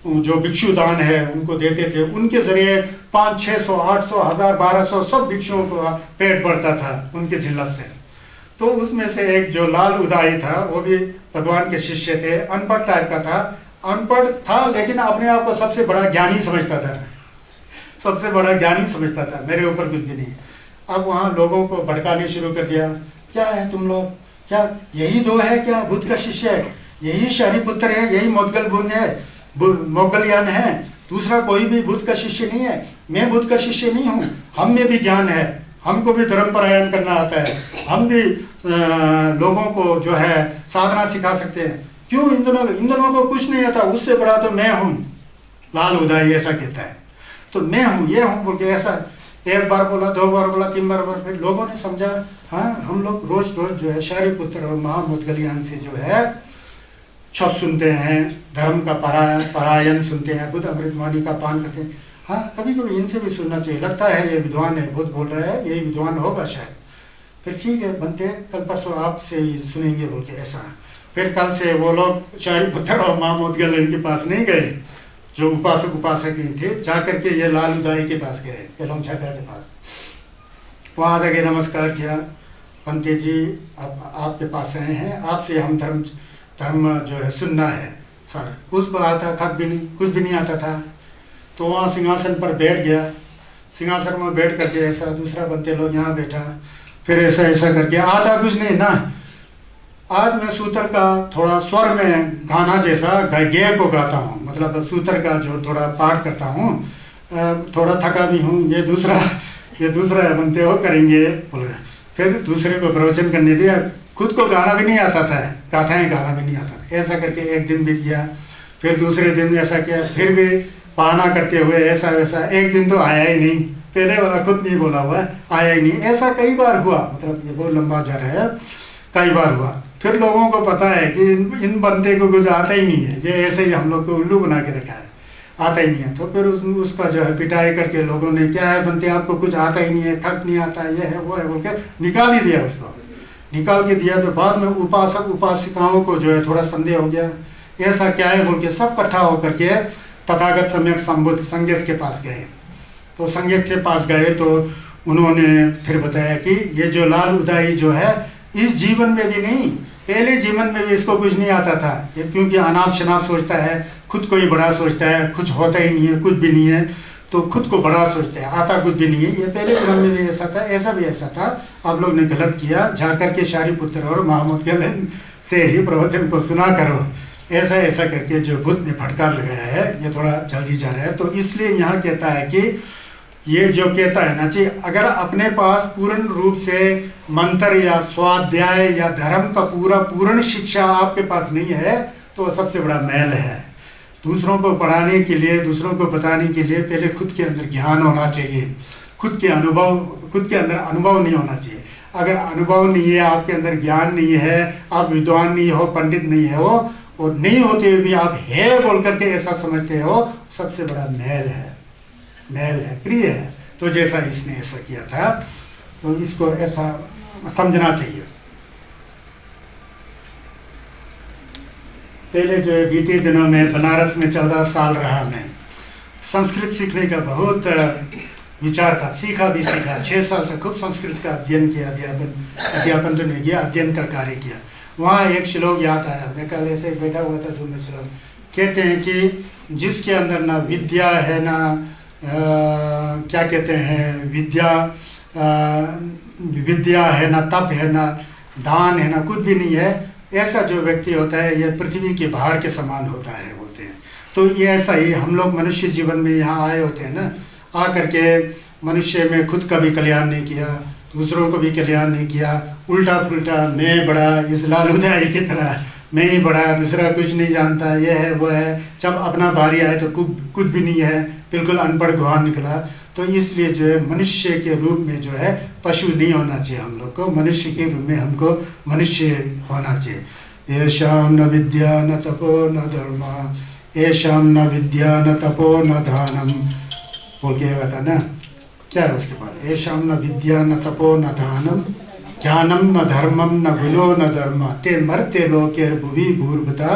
A: जो भिक्षु दान है उनको देते थे। उनके जरिए 500-600 800 1000 1200 सब भिक्षुओं को पेट बढ़ता था उनके झिल्लत से। तो उसमें से एक जो लाल उदाई था वो भी भगवान के शिष्य थे, अनपढ़ टाइप का था। अनपढ़ था लेकिन अपने आप को सबसे बड़ा ज्ञानी समझता था, सबसे बड़ा ज्ञानी समझता था, मेरे ऊपर कुछ भी नहीं। अब वहाँ लोगों को भड़काने शुरू कर दिया, क्या है तुम लोग, क्या यही दो है क्या बुद्ध का शिष्य है, यही शहरीपुत्र है, यही मोदगल बुन है, मोगलियान है, दूसरा कोई भी बुद्ध का शिष्य नहीं है। मैं बुद्ध का शिष्य नहीं हूँ, हम में भी ज्ञान है, हमको भी धर्म परायण करना आता है, हम भी लोगों को जो है साधना सिखा सकते हैं। क्यों इन दोनों को कुछ नहीं आता, उससे बड़ा तो मैं हूँ। लाल उदाई ऐसा कहता है, तो मैं हूँ, ये हूँ बोल के ऐसा एक बार बोला, 2 बार बोला, 3 बार बोला। फिर लोगों ने समझा हाँ हम लोग रोज रोज जो है शहरीपुत्र और महामुदगलियान से जो है शब्द सुनते हैं, धर्म का परायण सुनते हैं, बुद्ध अमृतवाणी का पान करते हैं। हाँ कभी कभी इनसे भी सुनना चाहिए, लगता है ये विद्वान है, बुद्ध बोल रहा है, यही विद्वान होगा शायद। फिर ठीक है बनते, कल परसों आपसे ही सुनेंगे बोल के ऐसा। फिर कल से वो लोग शहरीपुत्र और महामुदगलियान के पास नहीं गए, जो उपासक उपासक थे, जाकर के ये लाल उदाई के पास गए, एलोंग छाटा के पास। वहाँ जाके नमस्कार किया, पंते जी आपके पास आए हैं, आपसे हम धर्म जो है सुनना है सर। उसको आता था भी नहीं, कुछ भी नहीं आता था। तो वहाँ सिंहासन पर बैठ गया, सिंहासन में बैठ करके ऐसा, दूसरा बनते लोग यहाँ बैठा, फिर ऐसा ऐसा करके आता कुछ नहीं ना। आज मैं सूत्र का थोड़ा स्वर में गाना जैसा गेय को गाता हूँ, मतलब सूत्र का जो थोड़ा पाठ करता हूँ, थोड़ा थका भी हूँ। ये दूसरा बनते हो करेंगे बोल रहे। फिर दूसरे को प्रवचन करने दिया, खुद को गाना भी नहीं आता था, गाथाएं गाना भी नहीं आता था। ऐसा करके एक दिन बीत गया, फिर दूसरे दिन ऐसा किया, फिर भी पाना करते हुए ऐसा वैसा। एक दिन तो आया ही नहीं, पहले वाला खुद नहीं बोला हुआ आया ही नहीं। ऐसा कई बार हुआ, मतलब ये बहुत लंबा जा रहा है, कई बार हुआ। फिर लोगों को पता है कि इन बंदे को कुछ आता ही नहीं है, ये ऐसे ही हम लोग को उल्लू बना के रखा है, आता ही नहीं है। तो फिर उसका जो है पिटाई करके लोगों ने, क्या है बनते आपको कुछ आता ही नहीं है, थक नहीं आता, ये है वो है बोल के निकाल ही दिया। उसको निकाल के दिया तो बाद में उपासक उपासिकाओं को जो है थोड़ा संदेह हो गया, ऐसा क्या है बोल के सब इकट्ठा होकर के तथागत सम्यक संबुद्ध संज्ञस के पास गए। तो संज्ञस के पास गए तो उन्होंने फिर बताया कि ये जो लाल उदाई जो है इस जीवन में भी नहीं, पहले जीवन में भी इसको कुछ नहीं आता था। ये क्योंकि अनाप शनाप सोचता है, खुद को ही बड़ा सोचता है, कुछ होता ही नहीं है, कुछ भी नहीं है, तो खुद को बड़ा सोचता है, आता कुछ भी नहीं है। ये पहले जन्म में भी ऐसा था, ऐसा भी ऐसा था। आप लोग ने गलत किया, जाकर के शहरीपुत्र और महामुदगलियान से ही प्रवचन को सुना करो, ऐसा ऐसा करके जो बुद्ध ने फटकार लगाया है। ये थोड़ा जल्दी जा रहा है, तो इसलिए यहाँ कहता है कि ये जो कहता है ना जी, अगर अपने पास पूर्ण रूप से मंत्र या स्वाध्याय या धर्म का पूर्ण शिक्षा आपके पास नहीं है तो सबसे बड़ा मैल है। दूसरों को पढ़ाने के लिए, दूसरों को बताने के लिए पहले खुद के अंदर ज्ञान होना चाहिए, खुद के अंदर अनुभव नहीं होना चाहिए। अगर अनुभव नहीं है, आपके अंदर ज्ञान नहीं है, आप विद्वान नहीं हो, पंडित नहीं हो, और नहीं होते हुए भी आप है बोल करके ऐसा समझते हो, सबसे बड़ा मैल है, प्रिय है। तो जैसा इसने ऐसा किया था, तो इसको ऐसा समझना चाहिए। पहले जो है बीते दिनों में बनारस में 14 साल रहा मैं, संस्कृत सीखने का बहुत विचार था, सीखा 6 साल तक खूब संस्कृत का अध्ययन किया, अध्यापन तो नहीं किया, अध्ययन का कार्य किया। वहाँ एक श्लोक याद आया, मैं कल ऐसे बैठा हुआ था, दूर में श्लोक कहते हैं कि जिसके अंदर ना विद्या है, ना क्या कहते हैं, विद्या है ना तप है ना दान है ना कुछ भी नहीं है, ऐसा जो व्यक्ति होता है ये पृथ्वी के बाहर के समान होता है बोलते हैं। तो ये ऐसा ही हम लोग मनुष्य जीवन में यहाँ आए होते हैं ना, आ करके मनुष्य में खुद का भी कल्याण नहीं किया, दूसरों को भी कल्याण नहीं किया, उल्टा पुल्टा मैं बड़ा, इस लालूदाई की तरह मैं ही बड़ा, दूसरा कुछ नहीं जानता, ये है वो है। जब अपना बारी आए तो कुछ भी नहीं है, बिल्कुल अनपढ़ गुहार निकला। तो इसलिए जो है मनुष्य के रूप में जो है पशु नहीं होना चाहिए, हम लोग को मनुष्य के रूप में हमको मनुष्य होना चाहिए। येषां न विद्या न तपो न धर्म, येषां न विद्या न तपो न दानम, बोल के बता ना क्या है उसके बाद, येषां न विद्या न तपो न दानम ज्ञानम न धर्मम न गुणो न धर्म ते मर्त्य लोके भुवि भूर्भुता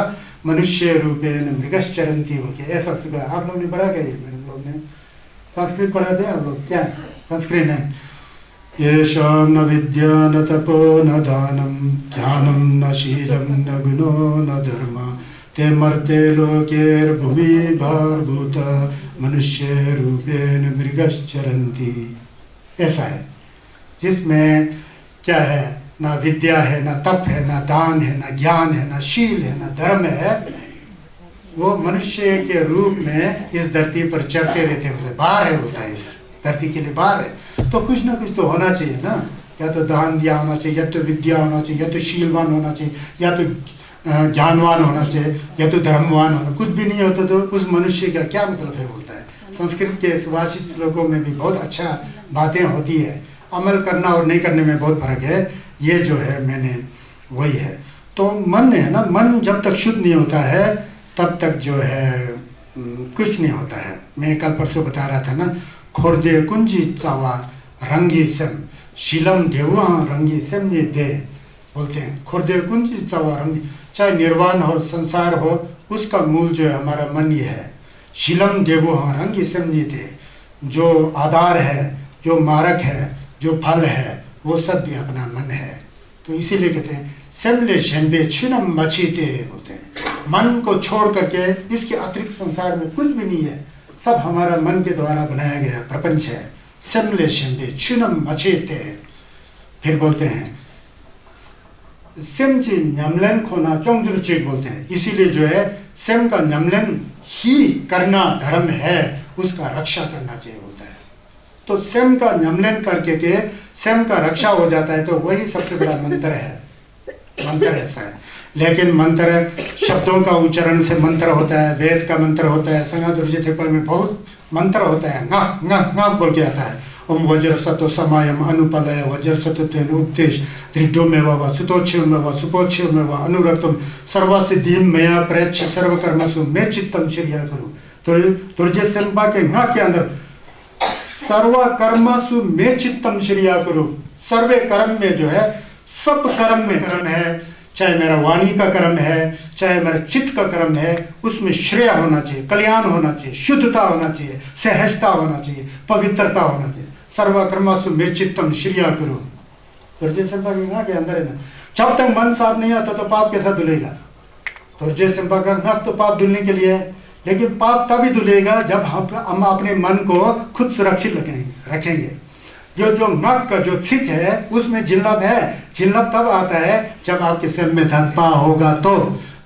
A: मनुष्य रूपेण मृगश्चरन्ति। होके ऐसा सुबह आप लोग ने पढ़ा गया, मेरे लोग ने संस्कृत पढ़ा थे आप लोग, क्या संस्कृत है। येषां न विद्या न तपो न दानम ज्ञानम न शीलम न गुणो न धर्म ते मर्त्य लोके भुवि भूर्भुता मनुष्य रूपेण मृगश्चरन्ति। ऐसा है जिसमें क्या है, ना विद्या है, ना तप है, ना दान है, ना ज्ञान है, ना शील है, ना धर्म है, वो मनुष्य के रूप में इस धरती पर चलते रहते हैं। बाहर है बोलता है, इस धरती के लिए बाहर है। तो कुछ ना कुछ तो होना चाहिए ना, या तो दान दिया होना चाहिए, या तो विद्या होना चाहिए, या तो शीलवान होना चाहिए, या तो ज्ञानवान होना चाहिए, या तो धर्मवान होना। कुछ भी नहीं होता तो उस मनुष्य का क्या मतलब है बोलता है। संस्कृत के सुभाषित श्लोकों में भी बहुत अच्छा बातें होती है, अमल करना और नहीं करने में बहुत फर्क है। ये जो है मैंने वही है। तो मन है ना, मन जब तक शुद्ध नहीं होता है तब तक जो है कुछ नहीं होता है। मैं कल परसों बता रहा था ना, खोर्दे कुंजी चावा रंगी सम शीलम देवा रंगी सम, ये दे बोलते हैं। खोर्दे कुंजी चावा रंगी, चाहे निर्वाण हो संसार हो, उसका मूल जो है हमारा मन ही है। शीलम देवो रंगी सम दे, जो आधार है, जो मारक है, जो फल है, वो सब भी अपना मन है। तो इसीलिए कहते हैं सेमले शेंबे छुनम मचीते बोलते हैं। मन को छोड़ करके इसके अतिरिक्त संसार में कुछ भी नहीं है, सब हमारा मन के द्वारा बनाया गया प्रपंच है। सेमले शेंबे छुनम मचीते। फिर बोलते हैं सेमची न्यमलन खोना चोंगजुरचेक बोलते हैं। इसीलिए जो है सेम का न्यमलन ही करना धर्म है, उसका रक्षा करना चाहिए बोलता है। तो सेम का न्यमलन करके के सेम का रक्षा हो जाता है, तो वही सबसे बड़ा मंत्र है। मंत्र ऐसा है, लेकिन मंत्र शब्दों का उच्चारण से मंत्र होता है, वेद का मंत्र होता है। संगादुर्जित में बहुत मंत्र होता है, ना बोल के आता है। ओम वज्र सतो समायम अनुपलय वज्र सतुत्वेन उपदेश दृढ़ो में व सुतोच्छिव में व सुपोच्छिव में व अनुरक्तम सर्वसिद्धिम मया प्रयच्छ सर्वकर्मसु मैं चित्तम श्रिया करूँ। तो तुर्जे संपा के ना के अंदर सर्वकर्मसु में चित्तम श्रिया करूँ। सर्वे कर्म में जो है, सब कर्म में कर्म है, चाहे मेरा वाणी का कर्म है, चाहे मेरा चित्त का कर्म है, उसमें श्रेय होना चाहिए, कल्याण होना चाहिए, शुद्धता होना चाहिए, सहजता होना चाहिए, पवित्रता होना चाहिए। सर्वकर्मसु में चित्तम श्रिया करो। तुर्जे संपा के अंदर है ना, जब तक मन साफ नहीं आता तो पाप कैसा धुलेगा। तुर्जे संपा का नख तो पाप धुलने के लिए है, लेकिन पाप तभी धुलेगा जब हम अपने मन को खुद सुरक्षित रखेंगे। जो नख का जो छिक है उसमें जिल्लत है। जिल्लत तब आता है जब आपके सिर में धक्पा होगा। तो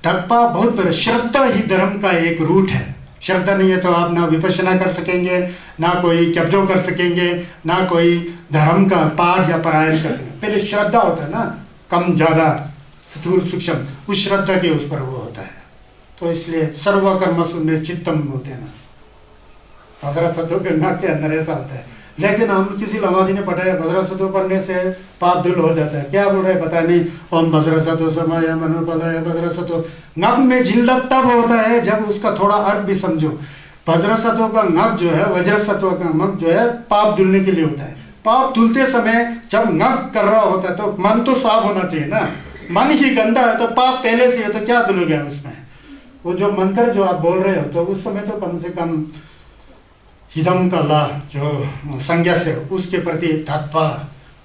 A: धक्पा बहुत बड़ा, श्रद्धा ही धर्म का एक रूट है। श्रद्धा नहीं है तो आप ना विपश्यना कर सकेंगे, ना कोई कब्जो कर सकेंगे, ना कोई धर्म का पाठ या पारायण कर सकेंगे। पहले श्रद्धा होता है ना, कम ज्यादा स्थूल सूक्ष्म, उस श्रद्धा के उस पर वो होता है। तो इसलिए सर्वकर्मसु में चित्तम बोलते हैं ना, भद्रा सत्व के नख के अंदर ऐसा होता है। लेकिन हम किसी लमाजी ने पढ़ा है भद्रा सत्व पढ़ने से पाप धुल हो जाता है। क्या बोल रहे हैं पता नहीं। ओम भद्रा सत्व समय मनुपलय भद्रा सत्व, नख में जिल्लत तब होता है जब उसका थोड़ा अर्थ भी समझो। भद्रा सत्व का नख जो है, वज्र सत्व का नख जो है, पाप धुलने के लिए होता है। पाप धुलते समय जब नख कर रहा होता है तो मन तो साफ होना चाहिए ना। मन ही गंदा है तो पाप पहले से है तो क्या धुलोगे उसमें। वो जो मंत्र जो आप बोल रहे हो तो उस समय तो कम से कम हिदम का ला जो संज्ञा से उसके प्रति तत्व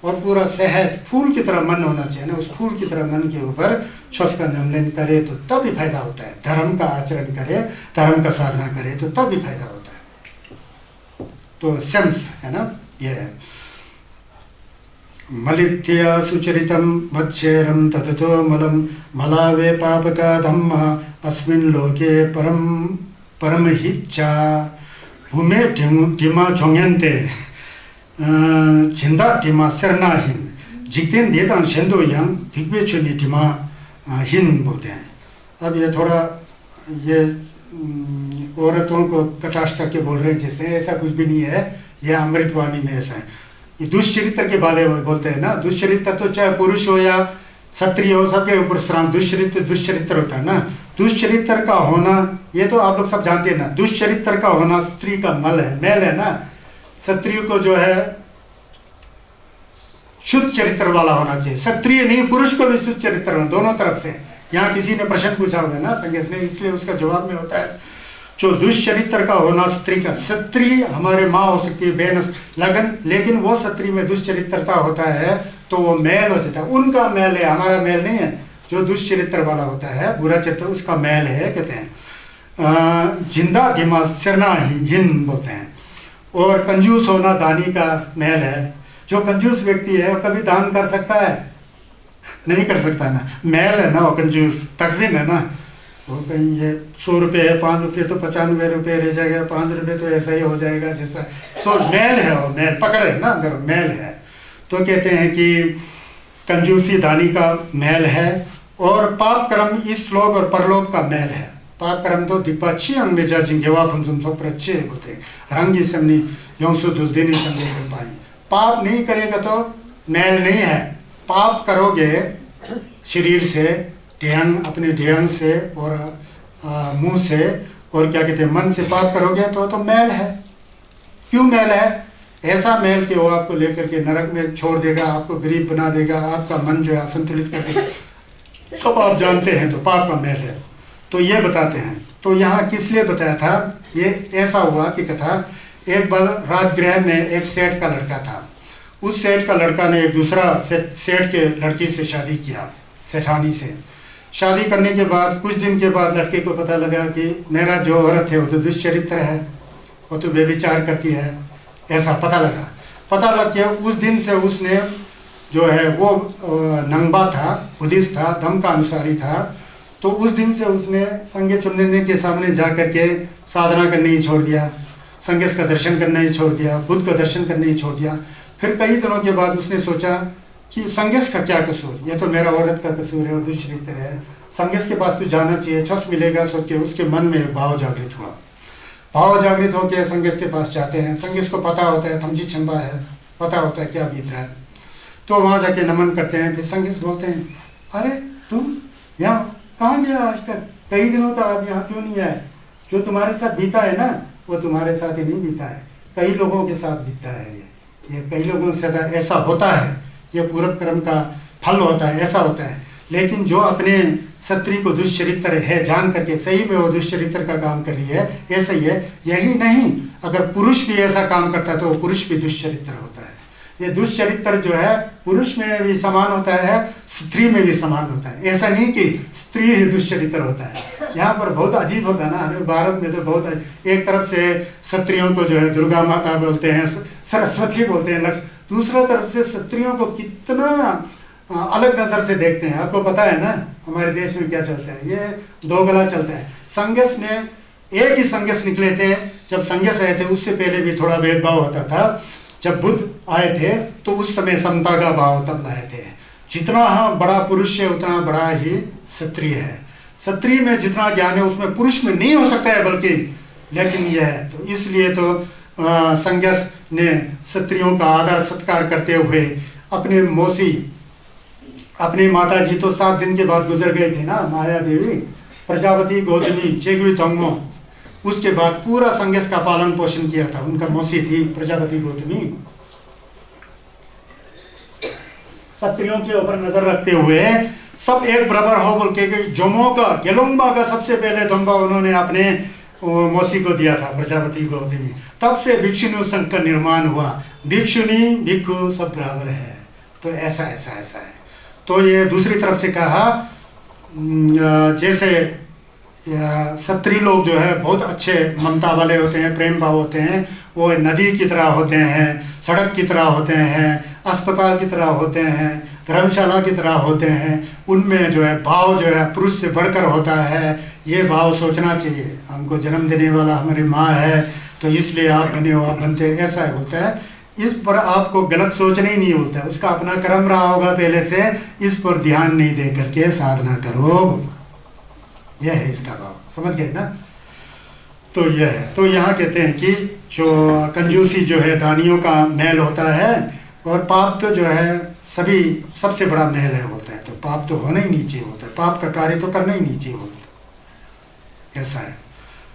A: और पूरा सहज फूल की तरह मन होना चाहिए ना। उस फूल की तरह मन के ऊपर श्वास का नियमन करे तो तब भी फायदा होता है। धर्म का आचरण करे, धर्म का साधना करे तो तब भी फायदा होता है। तो सेंस है ना, ये है। मलित्या सुचरितम मच्छेरम तततो मलम मलावे पापका धम्म अस्मिन् लोके परम हिच्चा भूमे टिमा चोंगेंते चिंदा टिमा सरनाहीन जितेन देतान शेंदो यांग दिग्वे चुनी टिमा हिन बोलते हैं। अब ये थोड़ा ये औरतों को कटाक्ष करके बोल रहे हैं जैसे, ऐसा कुछ भी नहीं है, ये अमृतवाणी में ऐसा है। ये दुष्चरित्र के बारे में बोलते हैं ना, दुष्चरित्र तो चाहे पुरुष हो या क्षत्रिय हो, सबके ऊपर श्राम दुष्चरित्र होता है ना। दुष्चरित्र का होना ये तो आप लोग सब जानते हैं ना, दुष्चरित्र का होना स्त्री का मैल है ना। क्षत्रिय को जो है शुद्ध चरित्र वाला होना चाहिए, क्षत्रिय नहीं पुरुष को भी शुद्ध चरित्र होना, दोनों तरफ से। यहाँ किसी ने प्रश्न पूछा होगा ना संगेश ने, इसलिए उसका जवाब में होता है जो दुष्चरित्र का होना स्त्री का। स्त्री हमारे माँ हो सकती है, बहन लगन, लेकिन वो स्त्री में दुष्चरित्रता होता है तो वो मैल हो जाता है, उनका मैल है, हमारा मैल नहीं है। जो दुष्चरित्र वाला होता है, बुरा चरित्र, उसका मैल है, कहते हैं जिंदा धिमा सिरना हिन बोलते हैं। और कंजूस होना दानी का मैल है। जो कंजूस व्यक्ति है वो कभी दान कर सकता है? नहीं कर सकता ना, मैल है ना वो कंजूस, तकसीम है ना। वो कहीं ये 100 रुपये है, 5 रुपये तो 95 रुपये रह जाएगा, 5 रुपये तो ऐसा ही हो जाएगा जैसा, तो मैल है वो, मैल पकड़ है ना अंदर, मैल है। तो कहते हैं कि कंजूसी दानी का मैल है। और पाप कर्म इस लोक और परलोक का मैल है। पाप कर्म तो दिपाची अंग में जा जिंगेवा फंसुम सो प्रच्छे होते रंगी समनी योंसु दुसदिनी संगे कर पाई। पाप नहीं करेगा तो मैल नहीं है। पाप करोगे शरीर से, ढंग अपने ढंग से और मुंह से और क्या कहते हैं मन से पाप करोगे तो मैल है। क्यों मैल है? ऐसा मैल कि वो आपको लेकर के नरक में छोड़ देगा, आपको गरीब बना देगा, आपका मन जो है असंतुलित कर देगा, सब आप जानते हैं। तो पाप का मैल है, तो ये बताते हैं। तो यहाँ किस लिए बताया था? ये ऐसा हुआ कि कथा, एक बार राजगृह में एक सेठ का लड़का था। उस सेठ का लड़का ने एक दूसरा सेठ के लड़की से शादी किया, सेठानी से। शादी करने के बाद कुछ दिन के बाद लड़के को पता लगा कि मेरा जो औरत है वो तो दुष्चरित्र है, वो तो व्यभिचार करती है, ऐसा पता लग के उस दिन से उसने जो है वो नंगा था, बुद्धिस्ट था, धम्म का अनुसारी था। तो उस दिन से उसने संगे चुनने के सामने जा करके साधना करने ही छोड़ दिया, संगेश का दर्शन करना ही छोड़ दिया, बुद्ध का दर्शन करने ही छोड़ दिया। फिर कई दिनों के बाद उसने सोचा कि संगेश का क्या कसूर, ये तो मेरा औरत का कसूर है, वो दुष्चरित्र है, संगेश के पास तो जाना चाहिए, छस मिलेगा सोच के उसके मन में एक भाव जागृत हुआ। भाव जागृत होकर संगेश के पास जाते हैं। संगेश को पता होता है थमजी छंबा है, पता होता है क्या बीत रहा है। तो वहाँ जाके नमन करते हैं। फिर संगेश बोलते हैं, अरे तुम यहाँ कहाँ गया आज तक, कई दिनों तक आप यहाँ क्यों नहीं आए? जो तुम्हारे साथ बीता है ना वो तुम्हारे साथ ही नहीं बीता है, कई लोगों के साथ बीता है। ये कई लोगों से ऐसा होता है, ये पूर्व कर्म का फल होता है, ऐसा होता है। लेकिन जो अपने स्त्री को दुष्चरित्र है जान करके सही में वो दुष्चरित्र का काम कर रही है, ऐसा ही है। यही नहीं, अगर पुरुष भी ऐसा काम करता है तो वो पुरुष भी दुष्चरित्र होता है। ये दुष्चरित्र जो है पुरुष में भी समान होता है, स्त्री में भी समान होता है। ऐसा नहीं कि स्त्री ही दुष्चरित्र होता है। यहाँ पर बहुत अजीब होता है ना, हमें भारत में तो बहुत, एक तरफ से स्त्रियों को जो है दुर्गा माता बोलते हैं, सरस्वती बोलते हैं, दूसरा तरफ से स्त्रियों को कितना अलग नजर से देखते हैं। आपको पता है ना हमारे देश में क्या चलता है, ये दो गला चलता है। संगेश ने एक ही संगेश निकले थे, जब संगेश आए थे उससे पहले भी थोड़ा भेदभाव होता था। जब बुद्ध आए थे तो उस समय समता का भाव तब लाए थे। जितना बड़ा पुरुष है उतना बड़ा ही स्त्री है। स्त्री में जितना ज्ञान है उसमें पुरुष में नहीं हो सकता है बल्कि, लेकिन यह है। तो इसलिए तो संगेश ने स्त्रियों का आदर सत्कार करते हुए अपने मौसी, अपनी माता जी तो 7 दिन के बाद गुजर गई थी ना, माया देवी, प्रजापति गौतमी चेगुई तंगो, उसके बाद पूरा संगेश का पालन पोषण किया था। उनका मौसी थी प्रजापति गौतमी। स्त्रियों के ऊपर नजर रखते हुए सब एक बराबर हो बोल के जोमो का गेलोंबा का सबसे पहले धम्बा उन्होंने अपने मौसी को दिया था, प्रजापति गौतमी। तब से भिक्षुणी संघ का निर्माण हुआ। भिक्षुणी भिक्षु सब बराबर है। तो ऐसा ऐसा ऐसा है। तो ये दूसरी तरफ से कहा, जैसे क्षत्रिय लोग जो है बहुत अच्छे ममता वाले होते हैं, प्रेम भाव होते हैं, वो नदी की तरह होते हैं, सड़क की तरह होते हैं, अस्पताल की तरह होते हैं, धर्मशाला की तरह होते हैं। उनमें जो है भाव जो है पुरुष से बढ़कर होता है। ये भाव सोचना चाहिए, हमको जन्म देने वाला हमारी माँ है तो इसलिए आप बने हो, आप बनते, ऐसा होता है। इस पर आपको गलत सोचना ही नहीं होता है, उसका अपना कर्म रहा होगा पहले से, इस पर ध्यान नहीं दे करके साधना करो। यह है इसका भाव, समझ गए ना। तो यह है, तो यहाँ कहते हैं कि जो कंजूसी जो है दानियों का मैल होता है, और पाप तो जो है सभी सबसे बड़ा मैल है बोलता है। तो पाप तो होना ही नहीं चाहिए होता है, पाप का कार्य तो करना ही नहीं चाहिए होता, ऐसा है।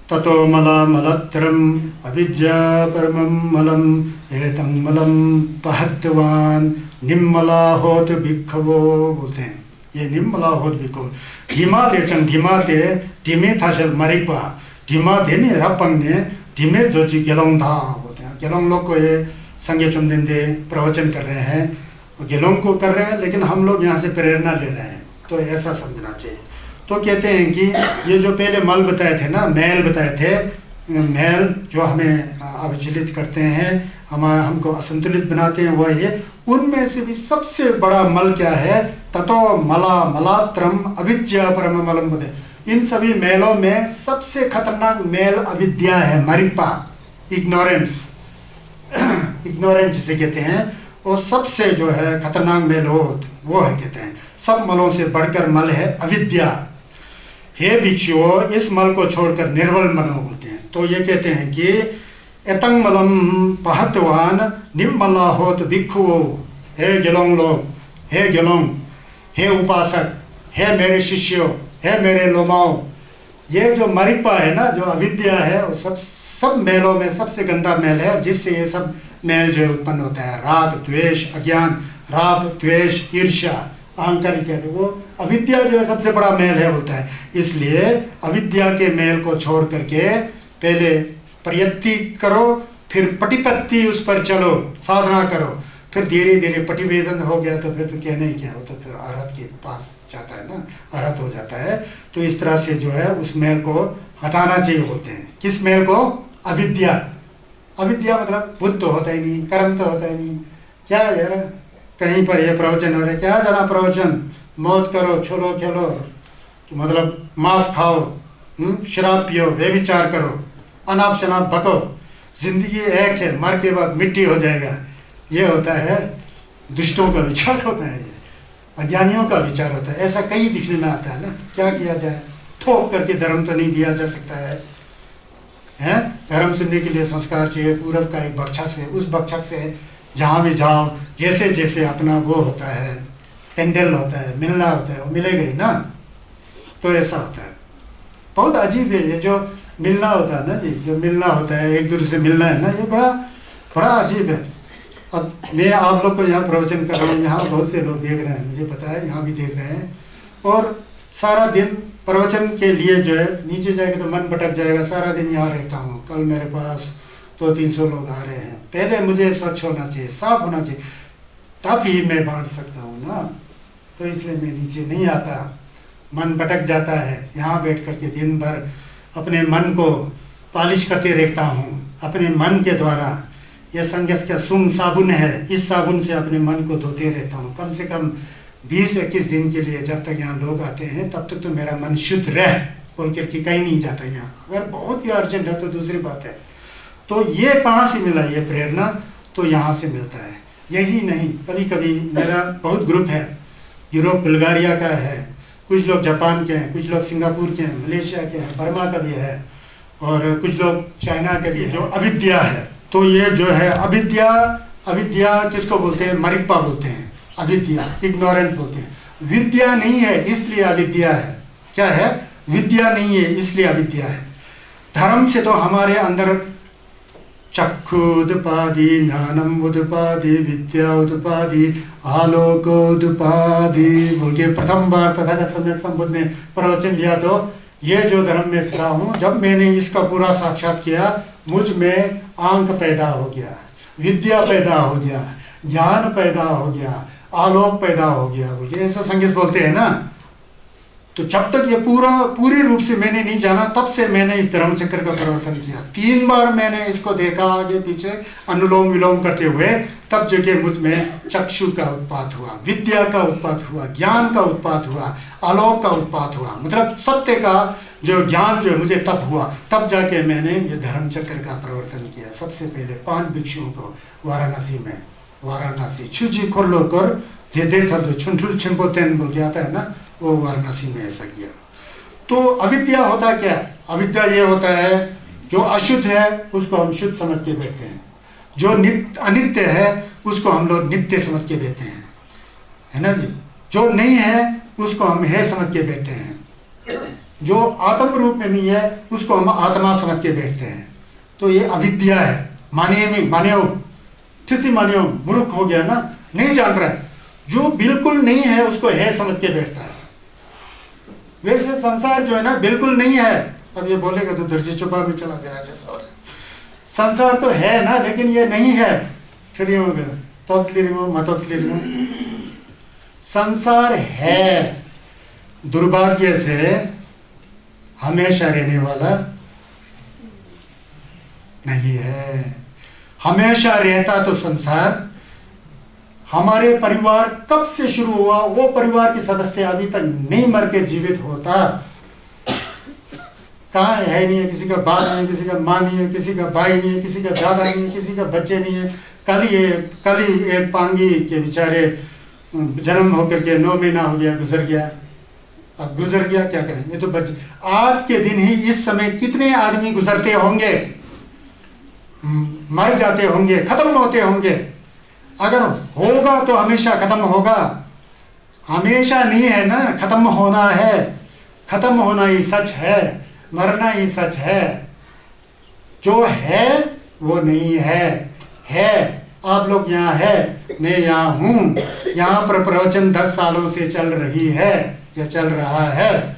A: ततो मला मलत्रम अविद्या परमं मलम एतं मलम पहत्वान निम्मला होत भिक्षवो बोलते हैं। ये निम्मला होत भिक्षवो धीमा लेचन धीमा ते धीमे था चल मरिपा धीमा देने रपंग ने धीमे जो जी गेलोंग था बोलते हैं। गेलोंग लोग को ये संगे चुमदिंदे प्रवचन कर रहे हैं, गेलोंग को कर रहे हैं, लेकिन हम लोग यहाँ से प्रेरणा ले रहे हैं, तो ऐसा समझना चाहिए। तो कहते हैं कि ये जो पहले मल बताए थे ना, मैल बताए थे, मैल जो हमें अविचलित करते हैं, हमको असंतुलित बनाते हैं, वह है। उनमें से भी सबसे बड़ा मल क्या है? ततो मला मलात्रम अविद्या परम मलम बदे। इन सभी मैलों में सबसे खतरनाक मैल अविद्या है, मरिपा, इग्नोरेंस। इग्नोरेंस जिसे कहते हैं, वो सबसे जो है खतरनाक मैल वो है, कहते हैं सब मलों से बढ़कर मल है अविद्या। हे भिक्षुओं, इस मल को छोड़कर निर्मल बनो बोलते हैं। तो ये कहते हैं कि एतंग मलम पहतवान निम्मला होत भिक्षुओं। हे गेलोंग लोग, हे गेलोंग, हे उपासक, हे मेरे शिष्यों, हे मेरे लोमाओं, ये जो मरिपा है ना, जो अविद्या है, वो सब मैलों में सबसे गंदा मैल है, जिससे ये सब मैल जो उत्पन्न होता है, राग द्वेष अज्ञान, राग द्वेष ईर्ष्या अहंकार कहते, वो अविद्या जो है सबसे बड़ा मैल है बोलता है। इसलिए अविद्या के मैल को छोड़ करके पहले प्रयत्ति करो, फिर पटिपत्ति उस पर चलो, साधना करो, फिर धीरे धीरे पटिवेदन हो गया तो फिर तो कहने ही क्या हो, तो फिर अरहत के पास जाता है ना, अरहत हो जाता है। तो इस तरह से जो है उस मैल को हटाना चाहिए बोलते हैं। किस मैल को? अविद्या। अविद्या मतलब बुद्ध तो होता ही नहीं, कर्म तो होता ही नहीं। क्या यार, कहीं पर ये प्रवचन हो रहे, क्या जाना प्रवचन, मौज करो, छोलो खेलो, मतलब मांस खाओ, शराब पियो, व्यभिचार करो, अनाप शनाप भको, जिंदगी एक है, मर के बाद मिट्टी हो जाएगा। ये होता है दुष्टों का विचार होता है, ये अज्ञानियों का विचार होता है। ऐसा कई दिखने में आता है ना। क्या किया जाए, थोप करके धर्म तो नहीं दिया जा सकता है, हैं? धर्म सुनने के लिए संस्कार चाहिए, पूर्व का एक बक्षक से, उस बक्षक से जहाँ भी जाओ, जैसे जैसे अपना वो होता है, पेंडल होता है, मिलना होता है, वो मिलेगा ही ना। तो ऐसा होता है, बहुत अजीब है ये जो मिलना होता है ना जी, जो मिलना होता है, एक दूसरे से मिलना है ना, ये बड़ा बड़ा अजीब है। अब मैं आप लोग को यहाँ प्रवचन कर रहा हूँ, यहाँ बहुत से लोग देख रहे हैं, मुझे पता है, यहाँ भी देख रहे हैं, और सारा दिन प्रवचन के लिए जो है नीचे जाएगा तो मन भटक जाएगा। सारा दिन यहाँ रहता हूँ, कल मेरे पास 200-300 लोग आ रहे हैं, पहले मुझे स्वच्छ होना चाहिए, साफ होना चाहिए, तब ही मैं बांट सकता हूँ ना। तो इसलिए मैं नीचे नहीं आता, मन भटक जाता है। यहाँ बैठ करके दिन भर अपने मन को पालिश करते रहता हूँ, अपने मन के द्वारा। यह संगस का सुम साबुन है, इस साबुन से अपने मन को धोते रहता हूँ, कम से कम 20-21 दिन के लिए। जब तक यहाँ लोग आते हैं तब तक तो मेरा मन शुद्ध रह बोल करके कहीं नहीं जाता यहाँ। अगर बहुत ही अर्जेंट है तो दूसरी बात है। तो ये कहाँ से मिला ये प्रेरणा? तो यहाँ से मिलता है। यही नहीं, कभी कभी मेरा बहुत ग्रुप है, यूरोप बुल्गारिया का है, कुछ लोग जापान के हैं, कुछ लोग सिंगापुर के हैं, मलेशिया के हैं, बर्मा का भी है, और कुछ लोग चाइना के भी, जो अविद्या है। तो ये जो है अविद्या, अविद्या किसको बोलते हैं? मरिप्पा बोलते हैं, अविद्या, इग्नोरेंट बोलते हैं। विद्या नहीं है इसलिए अविद्या है। क्या है? विद्या नहीं है इसलिए अविद्या है। धर्म से तो हमारे अंदर चक्षुदुपाधि, ज्ञानम उदुपाधि, विद्या उदुपाधि, आलोक उदुपाधि बोल के प्रथम बार तथागत सम्यक संबुद्ध ने प्रवचन दिया। तो ये जो धर्म में फिरा हूँ, जब मैंने इसका पूरा साक्षात किया, मुझ में आंक पैदा हो गया, विद्या पैदा हो गया, ज्ञान पैदा हो गया, आलोक पैदा हो गया बोल के ऐसा संगीत बोलते हैं ना। तो जब तक ये पूरी रूप से मैंने नहीं जाना, तब से मैंने इस धर्म चक्र का प्रवर्तन किया। 3 बार मैंने इसको देखा आगे पीछे अनुलोम विलोम करते हुए, तब जगह मुझ में चक्षु का उत्पात हुआ, विद्या का उत्पात हुआ, ज्ञान का उत्पात हुआ, आलोक का उत्पात हुआ, मतलब सत्य का जो ज्ञान जो है मुझे तब हुआ। तब जाके मैंने ये धर्म चक्र का प्रवर्तन किया। सबसे पहले 5 भिक्षुओं को वाराणसी छुजी खोलो कर ये देशा दो छुंठुल छिंपोतेन बोल के आता है ना, वो वाराणसी में ऐसा किया। तो अविद्या होता क्या? अविद्या ये होता है जो अशुद्ध है उसको हम शुद्ध समझ के बैठते हैं, जो अनित्य है उसको हम लोग नित्य समझ के बैठते हैं, है ना जी। जो नहीं है उसको हम है समझ के बैठते हैं, जो आत्म रूप में नहीं है उसको हम आत्मा समझ के बैठते हैं। तो ये अविद्या है। मानियो मूर्ख हो गया ना, नहीं जान रहा है। जो बिल्कुल नहीं है उसको है समझ के बैठता है। वैसे संसार जो है ना बिल्कुल नहीं है। अब ये बोलेगा तो धरती चुपा में चला जाना जैसा हो रहा है। संसार तो है ना, लेकिन ये नहीं है। संसार है, दुर्भाग्य से हमेशा रहने वाला नहीं है। हमेशा रहता तो संसार, हमारे परिवार कब से शुरू हुआ, वो परिवार के सदस्य अभी तक नहीं मर के जीवित होता। कहाँ है? नहीं है, किसी का बाप नहीं है, किसी का माँ नहीं है, किसी का भाई नहीं है, किसी का दादा नहीं है, किसी का बच्चे नहीं है। कल ही एक पांगी के बेचारे जन्म होकर के 9 महीना हो गया, गुजर गया। अब गुजर गया, क्या करें? ये तो बच्चे आज के दिन ही इस समय कितने आदमी गुजरते होंगे, मर जाते होंगे, खत्म होते होंगे। अगर होगा तो हमेशा खत्म होगा, हमेशा नहीं है ना, खत्म होना है। खत्म होना ही सच है, मरना ही सच है। जो है वो नहीं है। आप लोग यहाँ है, मैं यहाँ हूँ। यहाँ पर प्रवचन 10 सालों से चल रही है या चल रहा है,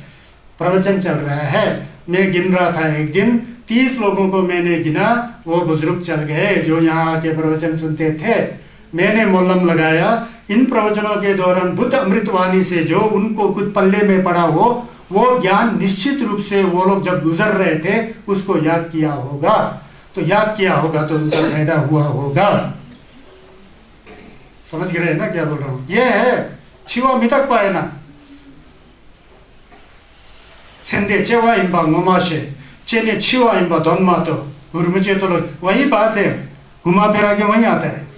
A: प्रवचन चल रहा है। मैं गिन रहा था, एक दिन 30 लोगों को मैंने गिना, वो बुजुर्ग चल गए जो यहाँ आके प्रवचन सुनते थे। मैंने मोलम लगाया, इन प्रवचनों के दौरान बुद्ध अमृतवाणी से जो उनको कुछ पल्ले में पड़ा हो, वो ज्ञान निश्चित रूप से वो लोग जब गुजर रहे थे उसको याद किया होगा। तो याद किया होगा तो उनका फायदा हुआ होगा। समझ गए ना क्या बोल रहा हूँ? ये है शिवा मितक पाए ना सेंदे चेवा इम्बा मोमाशे चेने छिवा इम्बा दोनमा तो गुरुमुचे तो वही बात है, घुमा फिरा के वही आता है।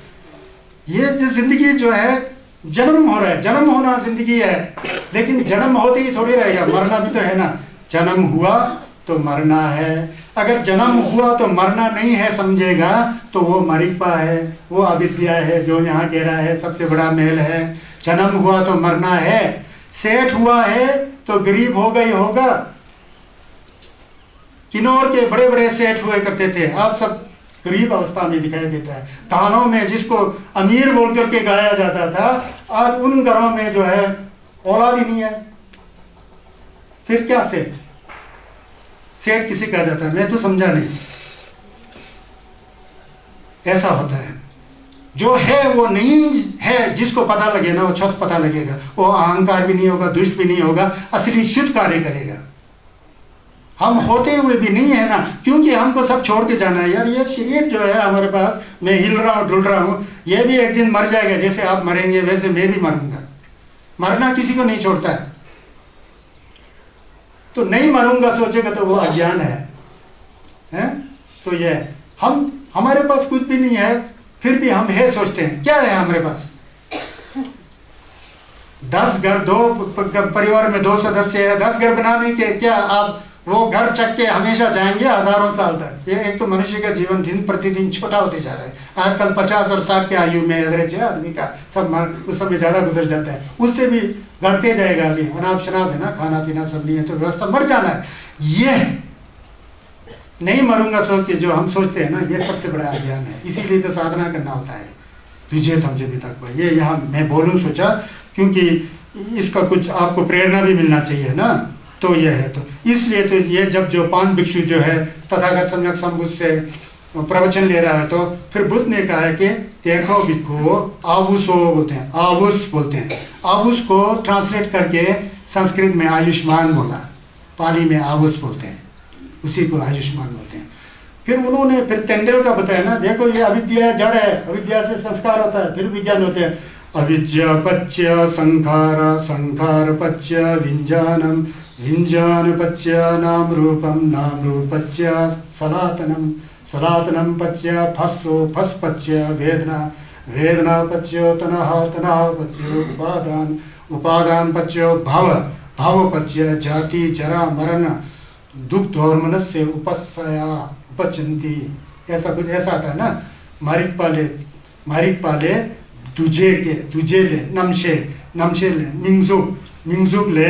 A: ये जो जिंदगी जो है, जन्म हो रहा है, जन्म होना जिंदगी है, लेकिन जन्म होते ही थोड़ी रहेगा, मरना भी तो है ना। जन्म हुआ तो मरना है। अगर जन्म हुआ तो मरना नहीं है समझेगा तो वो मरिपा है, वो अविद्या है जो यहाँ कह रहा है सबसे बड़ा मेल है। जन्म हुआ तो मरना है, सेठ हुआ है तो गरीब होगा ही होगा। किन्नौर के बड़े बड़े सेठ हुए करते थे, आप सब गरीब अवस्था में दिखाई देता है। तानों में जिसको अमीर बोल करके गाया जाता था, आज उन घरों में जो है औलाद ही नहीं है। फिर क्या सेठ? सेठ किसे कहा जाता है? मैं तो समझा नहीं। ऐसा होता है, जो है वो नहीं है, जिसको पता लगे ना वो छस पता लगेगा। वो अहंकार भी नहीं होगा, दुष्ट भी नहीं होगा, असली शुद्ध कार्य करेगा। हम होते हुए भी नहीं है ना, क्योंकि हमको सब छोड़ के जाना है। यार ये शरीर जो है हमारे पास, मैं हिल रहा हूँ डुल रहा हूँ, ये भी एक दिन मर जाएगा। जैसे आप मरेंगे वैसे मैं भी मरूंगा। मरना किसी को नहीं छोड़ता है। तो नहीं मरूंगा सोचेगा तो वो अज्ञान है? तो ये हमारे पास कुछ भी नहीं है, फिर भी हम है सोचते हैं। क्या है हमारे पास? 10 घर, 2 परिवार में 2 सदस्य है, 10 घर बनाने के क्या आप वो घर चक के हमेशा जाएंगे हजारों साल तक? ये एक तो मनुष्य का जीवन दिन प्रतिदिन छोटा होते जा रहा है। आजकल 50 और 60 के आयु में एवरेज है आदमी का, सब उस समय ज्यादा गुजर जाता है, उससे भी घटते जाएगा। अभी अनाप शनाप है ना, खाना पीना सब नहीं है तो व्यवस्था, मर जाना है। ये नहीं मरूंगा सोच के जो हम सोचते हैं ना, ये सबसे बड़ा अज्ञान है। इसीलिए तो साधना करना होता है। तुझे तमझे मितक भाई, ये यहाँ मैं बोलूँ सोचा, क्योंकि इसका कुछ आपको प्रेरणा भी मिलना चाहिए ना। तो ये है, तो इसलिए तो ये जब जो 5 भिक्षु जो है तथागत सम्यक संबुद्ध से प्रवचन ले रहा है, तो फिर बुद्ध ने कहा है कि देखो भिक्षु, आबुसो बोलते हैं, आबुस बोलते हैं। आबुस को ट्रांसलेट करके संस्कृत में आयुष्मान बोला, पाली में आयुष बोलते हैं, उसी को आयुष्मान बोलते हैं। फिर उन्होंने फिर तेंदुल का बताया ना, देखो ये अविद्या जड़ है, अविद्या से संस्कार होता है, फिर विज्ञान होते हैं। अविद्या पच्य संखार, संखार पच्य विंजानम, विंजान पच्य नाम रूपम, नाम रूपच्य सनातनम, सनातनम पच्य फस्सो, फस पच्य वेदना, वेदना पच्य तनः, तनः पच्य उपादान, उपादान पच्य भाव, भाव पच्य जाति जरा मरण दुख और मनस्य उपस्या उपचंती, ऐसा कुछ ऐसा आता है ना। मारिक पाले तुझे के, तुझे ले नमशे, नमशे ले मिंगजुक, मिंगजुक ले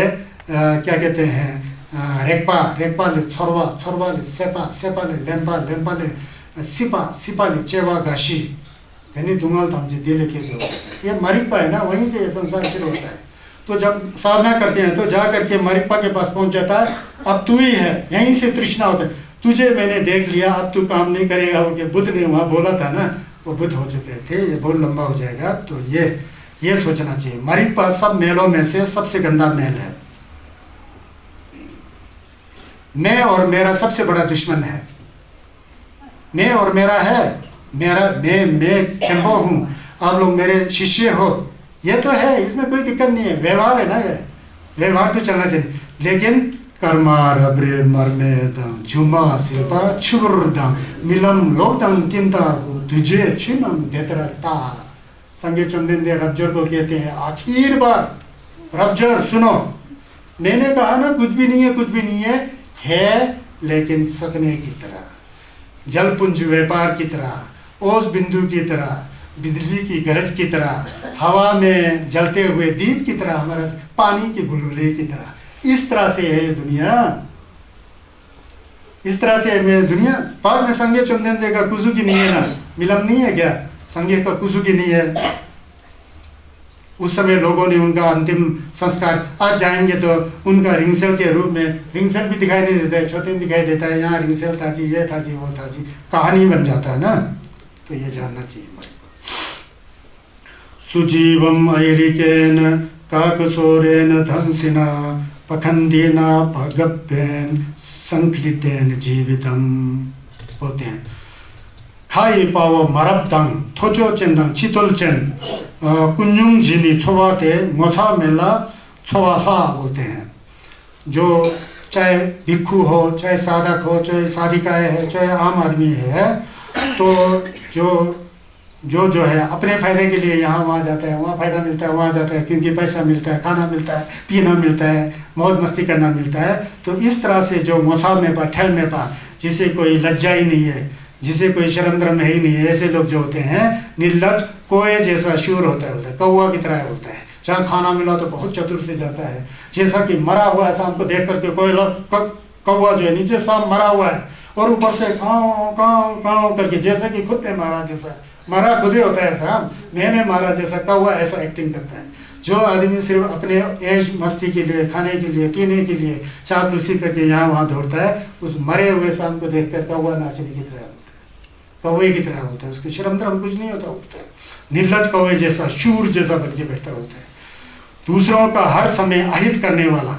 A: क्या कहते हैं रेक्पा, रेक्पा ले छोरवा, छोरवा ले सेपा, सेपा ले लेम्पा, लेम्पा ले सिपा, सिपा ले चेवा गाशी, यानी दुंगल तमजे दिले के दो। ये मारिकपा है ना, वहीं से संसार शुरू होता है। तो जब साधना करते हैं तो जा करके मारिकपा के पास पहुंच जाता है, अब तू ही है, यहीं से तृष्णा होता है, तुझे मैंने देख लिया, अब तू काम नहीं करेगा। उनके बुद्ध ने वहाँ बोला था ना, वो बुद्ध हो चुके थे, ये बहुत लंबा हो जाएगा। तो ये सोचना चाहिए, मारिकपा सब मेलों में से सबसे गंदा मेल है। मैं और मेरा सबसे बड़ा दुश्मन है। मैं और मेरा है, मेरा मैं चंपो हूँ, आप लोग मेरे शिष्य हो, ये तो है, इसमें कोई दिक्कत नहीं है, व्यवहार है ना, ये व्यवहार तो चलना चाहिए। लेकिन कर्मार अब्रे मर्मेदम झुमा शिल्पा छुबुरदम मिलम लोकदम चिंता तुझे छिनम देतरता। संगे चंदेंदे रब्जर को कहते हैं, आखिर बार रब्जर सुनो, मैंने कहा ना कुछ भी नहीं है, कुछ भी नहीं है लेकिन सपने की तरह, जलपुंज व्यापार की तरह, ओस बिंदु की तरह, बिजली की गरज की तरह, हवा में जलते हुए दीप की तरह, हमारा पानी की बुलबुले की तरह, इस तरह से है दुनिया, इस तरह से है दुनिया। बाद में संगे चंदन देगा कुसु की नहीं है ना, मिलम नहीं है क्या, संगे का कुसु की नहीं है। उस समय लोगों ने उनका अंतिम संस्कार, आज जाएंगे तो उनका रिंगसेल के रूप में, रिंगसेल भी दिखाई नहीं देता है, छोटे दिखाई देता है, यहाँ रिंगसेल था जी, ये था जी, वो था जी, कहानी बन जाता है ना। तो ये जानना चाहिए हमारे को। सुजीवम ऐरिकेन काकसोरेन धंसिना पखंदीना भगव्यन संकलितेन जीवितम होते हैं। खाई पाओ मरबदंग थोचो चेंदंग चितोल चेन कुंजुंग जिनी छोवाते मोछा मेला छोवाहा बोलते हैं। जो चाहे भिक्षु हो, चाहे साधक हो, चाहे साधिकाएं है, चाहे आम आदमी है, तो जो है अपने फायदे के लिए यहाँ वहाँ जाता है, वहाँ फायदा मिलता है, वहाँ जाता है क्योंकि पैसा मिलता है, खाना मिलता है, पीना मिलता है, मौज मस्ती करना मिलता है। तो इस तरह से जो मोथा में पा, ठहर में पा, जिसे कोई लज्जा ही नहीं है, जिसे कोई शर्म धर्म है ही नहीं है, ऐसे लोग जो होते हैं निर्लज, कोए जैसा शूर होता है, बोलता है कौवा की तरह बोलता है। जहाँ खाना मिला तो बहुत चतुर से जाता है, जैसा कि मरा हुआ है शाम को देख करके कोई कौवा जो है नीचे शाम मरा हुआ है और ऊपर से काँव काँव काँव करके, जैसे कि खुद ने मारा, जैसा मारा खुद ही होता है, ऐसा मैंने मारा जैसा कौवा ऐसा एक्टिंग करता है। जो आदमी सिर्फ अपने ऐश मस्ती के लिए, खाने के लिए, पीने के लिए चापलूसी करके यहाँ वहाँ दौड़ता है, उस मरे हुए शाम को देखकर कौवा नाचने की तरह होता है, कौवे की तरह बोलता है, उसके शर्म धर्म कुछ नहीं होता, बोलता है निर्लज कौवे जैसा, शूर जैसा बन के बैठता होता है। दूसरों का हर समय अहित करने वाला,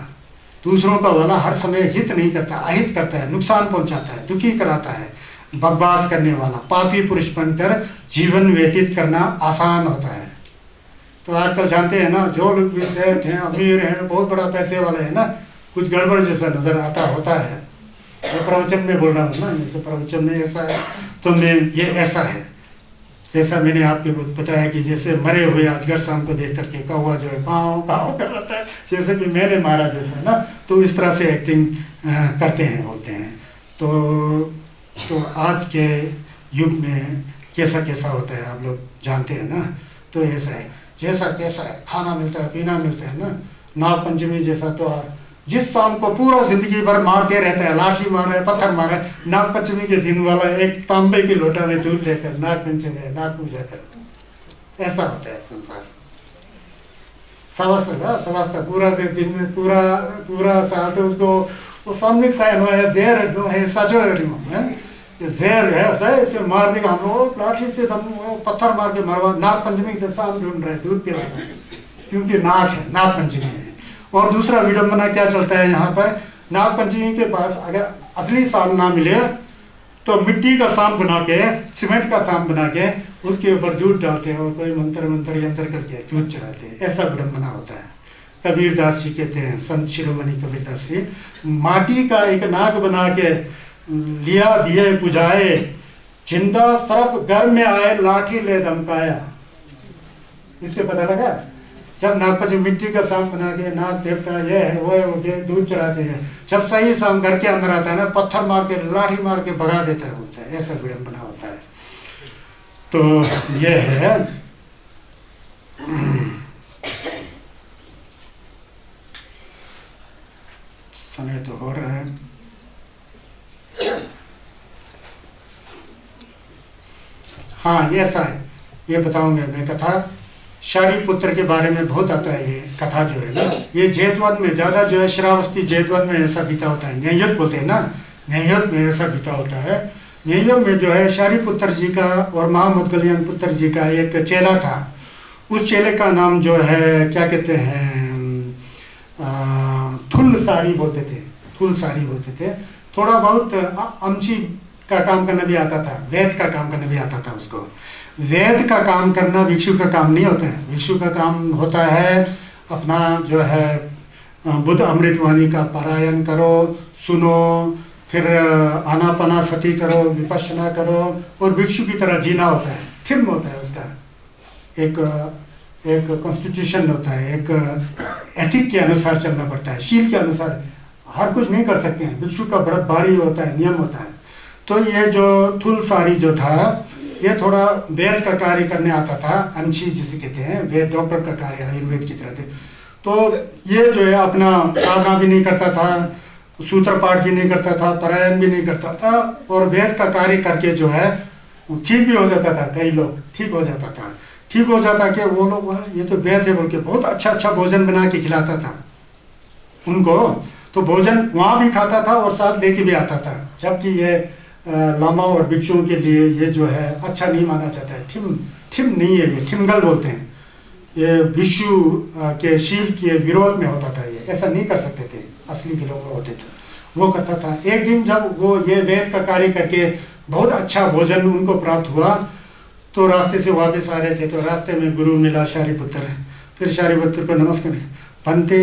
A: दूसरों का वाला हर समय हित नहीं करता, अहित करता है, नुकसान पहुंचाता है, दुखी कराता है, बकवास करने वाला, पापी पुरुष बनकर जीवन व्यतीत करना आसान होता है। तो आजकल जानते हैं ना, जो लोग भी सेठ हैं, अमीर हैं, बहुत बड़ा पैसे वाले हैं ना, कुछ गड़बड़ जैसा नजर आता होता है। तो प्रवचन में बोल रहा हूँ ना, जैसे प्रवचन में ऐसा है तो मैं ये ऐसा है, जैसा मैंने आपको बताया कि जैसे मरे हुए अजगर शाम को देख करके कौवा जो है काँव काँव कर रहा है, जैसे कि मैंने मारा जैसा ना, तो इस तरह से एक्टिंग करते हैं, होते हैं। तो आज के युग में कैसा कैसा होता है आप लोग जानते हैं ना। तो ऐसा है, जैसा कैसा है, खाना मिलता है, पीना मिलता है ना, नाग पंचमी जैसा त्योहार, जिस शाम को पूरा जिंदगी भर मारते रहता है, लाठी मार रहा है, पत्थर मार रहा है, नाग पंचमी के दिन वाला एक तांबे की लोटा में दूध लेकर नाग पंचमी, नाग पूजा कर, ऐसा होता है संसार। सवास्ता पूरा से दिन में पूरा साल तो उसको वो सामूहिक सायन है, जेर है, सजो है, जेर है, इसे मार देगा, हम लोग लाठी से पत्थर मार के मरवा, नाग पंचमी से शाम ढूंढ रहे, दूध पिला, क्योंकि नाग है, नाग पंचमी है। और दूसरा विडंबना क्या चलता है यहाँ पर, नागपंचमी के पास अगर असली सांप ना मिले तो मिट्टी का सांप बना के, सीमेंट का सांप बना के उसके ऊपर दूध डालते हैं और कोई मंत्र यंत्र करके दूध चढ़ाते हैं। ऐसा विडंबना होता है। कबीर दास जी कहते हैं, संत शिरोमणि कबीर दास जी, माटी का एक नाग बना के लिया दिए बुझाए, जिंदा सर्प घर में आए लाठी ले धमकाया। इससे पता लगा जब नागपंचमी मिट्टी का सांप बना के नाग देवता ये है वो है, वो जब दूध चढ़ाते हैं, जब सही सांप घर के अंदर आता है ना, पत्थर मार के लाठी मार के भगा देता है, बोलता है। ऐसा विडंबना होता है। तो ये है समय तो हो रहा है। हाँ ये ऐसा है, ये बताऊंगा मैं कथा। शारीपुत्र के बारे में बहुत आता है ये कथा जो है ना, ये जैतवन में ज्यादा जो है, श्रावस्ती जैतवन में ऐसा बीता होता है। न्यायत बोलते हैं ना, न्यायत में ऐसा बीता होता है। न्यायत में जो है शारीपुत्र जी का और महामुदगलयान पुत्र जी का एक चेला था। उस चेले का नाम जो है क्या कहते हैं, थुलसारी बोलते थे, थुलसारी बोलते थे। थोड़ा बहुत अमची का काम करना भी आता था, वेद का काम करना भी आता था उसको। वेद का काम करना भिक्षु का काम नहीं होता है। भिक्षु का काम होता है अपना जो है बुद्ध अमृतवाणी का पारायण करो, सुनो, फिर आनापाना सती करो, विपश्यना करो, और भिक्षु की तरह जीना होता है। थिम होता है उसका, एक कॉन्स्टिट्यूशन होता है, एक एथिक के अनुसार चलना पड़ता है, शील के अनुसार। हर कुछ नहीं कर सकते हैं, भिक्षु का बड़ा भारी होता है, नियम होता है। तो ये जो थुलसारी जो था, ये थोड़ा वेद का कार्य करने आता था, अंशी जिसे कहते हैं, वेद डॉक्टर का कार्य आयुर्वेद की तरह थे। तो ये जो है अपना साधना भी नहीं करता था, सूत्र पाठ भी नहीं करता था, पारायण भी नहीं करता था, और वेद का कार्य करके जो है ठीक भी हो जाता था। कई लोग ठीक हो जाता था, ठीक हो जाता कि वो लोग ये तो वेद है बोल के बहुत अच्छा अच्छा भोजन बना के खिलाता था उनको। तो भोजन वहाँ भी खाता था और साथ लेके भी आता था, जबकि ये लामा और भिक्षुओं के लिए ये जो है अच्छा नहीं माना जाता है। ठिम नहीं है, ये ठिमगल बोलते हैं। ये भिक्षु के शील के विरोध में होता था। ये ऐसा नहीं कर सकते थे, असली के लोग होते थे, वो करता था। एक दिन जब वो ये वेद का कार्य करके बहुत अच्छा भोजन उनको प्राप्त हुआ, तो रास्ते से वापस आ रहे थे, तो रास्ते में गुरु मिला शारीपुत्र। फिर शारीपुत्र को नमस्कार, पंते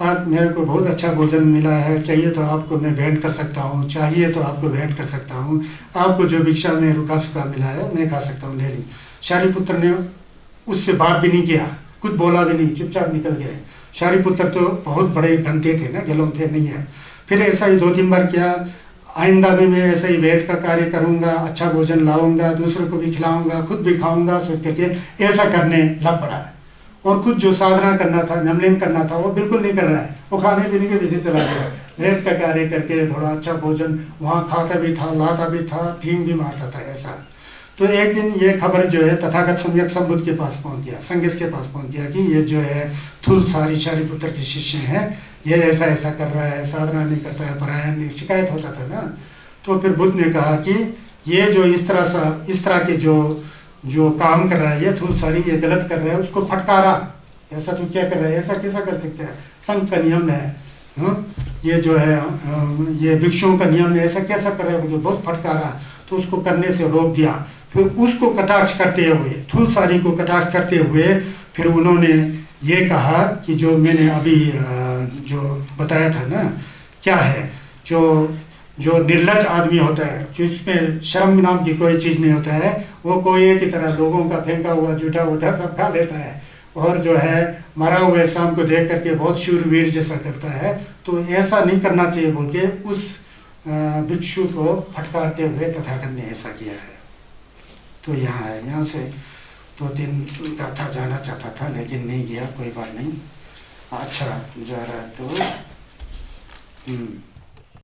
A: आप मेरे को बहुत अच्छा भोजन मिला है, चाहिए तो आपको मैं भेंट कर सकता हूँ, चाहिए तो आपको भेंट कर सकता हूँ, आपको जो भिक्षा में रुका सुखा मिला है मैं खा सकता हूँ, ले ली। शारीपुत्र ने उससे बात भी नहीं किया, कुछ बोला भी नहीं, चुपचाप निकल गए। शारीपुत्र तो बहुत बड़े धनते थे ना, गलों थे नहीं है। फिर ऐसा ही 2-3 बार किया, आइंदा भी मैं ऐसे ही वेद का कार्य करूंगा, अच्छा भोजन लाऊंगा, दूसरों को भी खिलाऊंगा, खुद भी खाऊंगा, सोच करके ऐसा करने लग पड़ा है। और कुछ जो साधना करना था, नमलीन करना था, वो बिल्कुल नहीं कर रहा है। वो खाने पीने के पीछे चला गया। वेद का कार्य करके थोड़ा अच्छा भोजन वहाँ खाता भी था, लाता भी था, थीम भी मारता था, ऐसा। तो एक दिन ये खबर जो है तथागत सम्यक संबुद्ध के पास पहुंच गया, संगेश के पास पहुंच गया कि ये जो है थुलसारी शारीपुत्र के शिष्य हैं, ये ऐसा ऐसा कर रहा है, साधना नहीं करता है, पारायण नहीं, शिकायत होता था ना। तो फिर बुद्ध ने कहा कि ये जो इस तरह के जो काम कर रहा है, ये थुलसारी ये गलत कर रहा है, उसको फटकारा। ऐसा तो क्या कर रहा है, ऐसा कैसा कर सकते हैं, संघ का नियम है, ये जो है ये भिक्षुओं का नियम है, ऐसा कैसा कर रहा है, मुझे बहुत फटकारा। तो उसको करने से रोक दिया। फिर उसको कटाक्ष करते हुए, थुलसारी को कटाक्ष करते हुए, फिर उन्होंने ये कहा कि जो मैंने अभी जो बताया था ना, क्या है, जो निर्लज आदमी होता है, जिसमें शर्म नाम की कोई चीज़ नहीं होता है, वो कोई की तरह लोगों का फेंका हुआ जूठा वूठा सब खा लेता है, और जो है मरा हुए शाम को देख करके बहुत शूरवीर जैसा करता है। तो ऐसा नहीं करना चाहिए बोल के उस भिक्षु को फटकारते हुए तथागत ने ऐसा किया है। तो यहाँ है, यहाँ से 2-3 गाथा जाना चाहता था लेकिन नहीं गया, कोई बात नहीं, अच्छा जा रहा है तो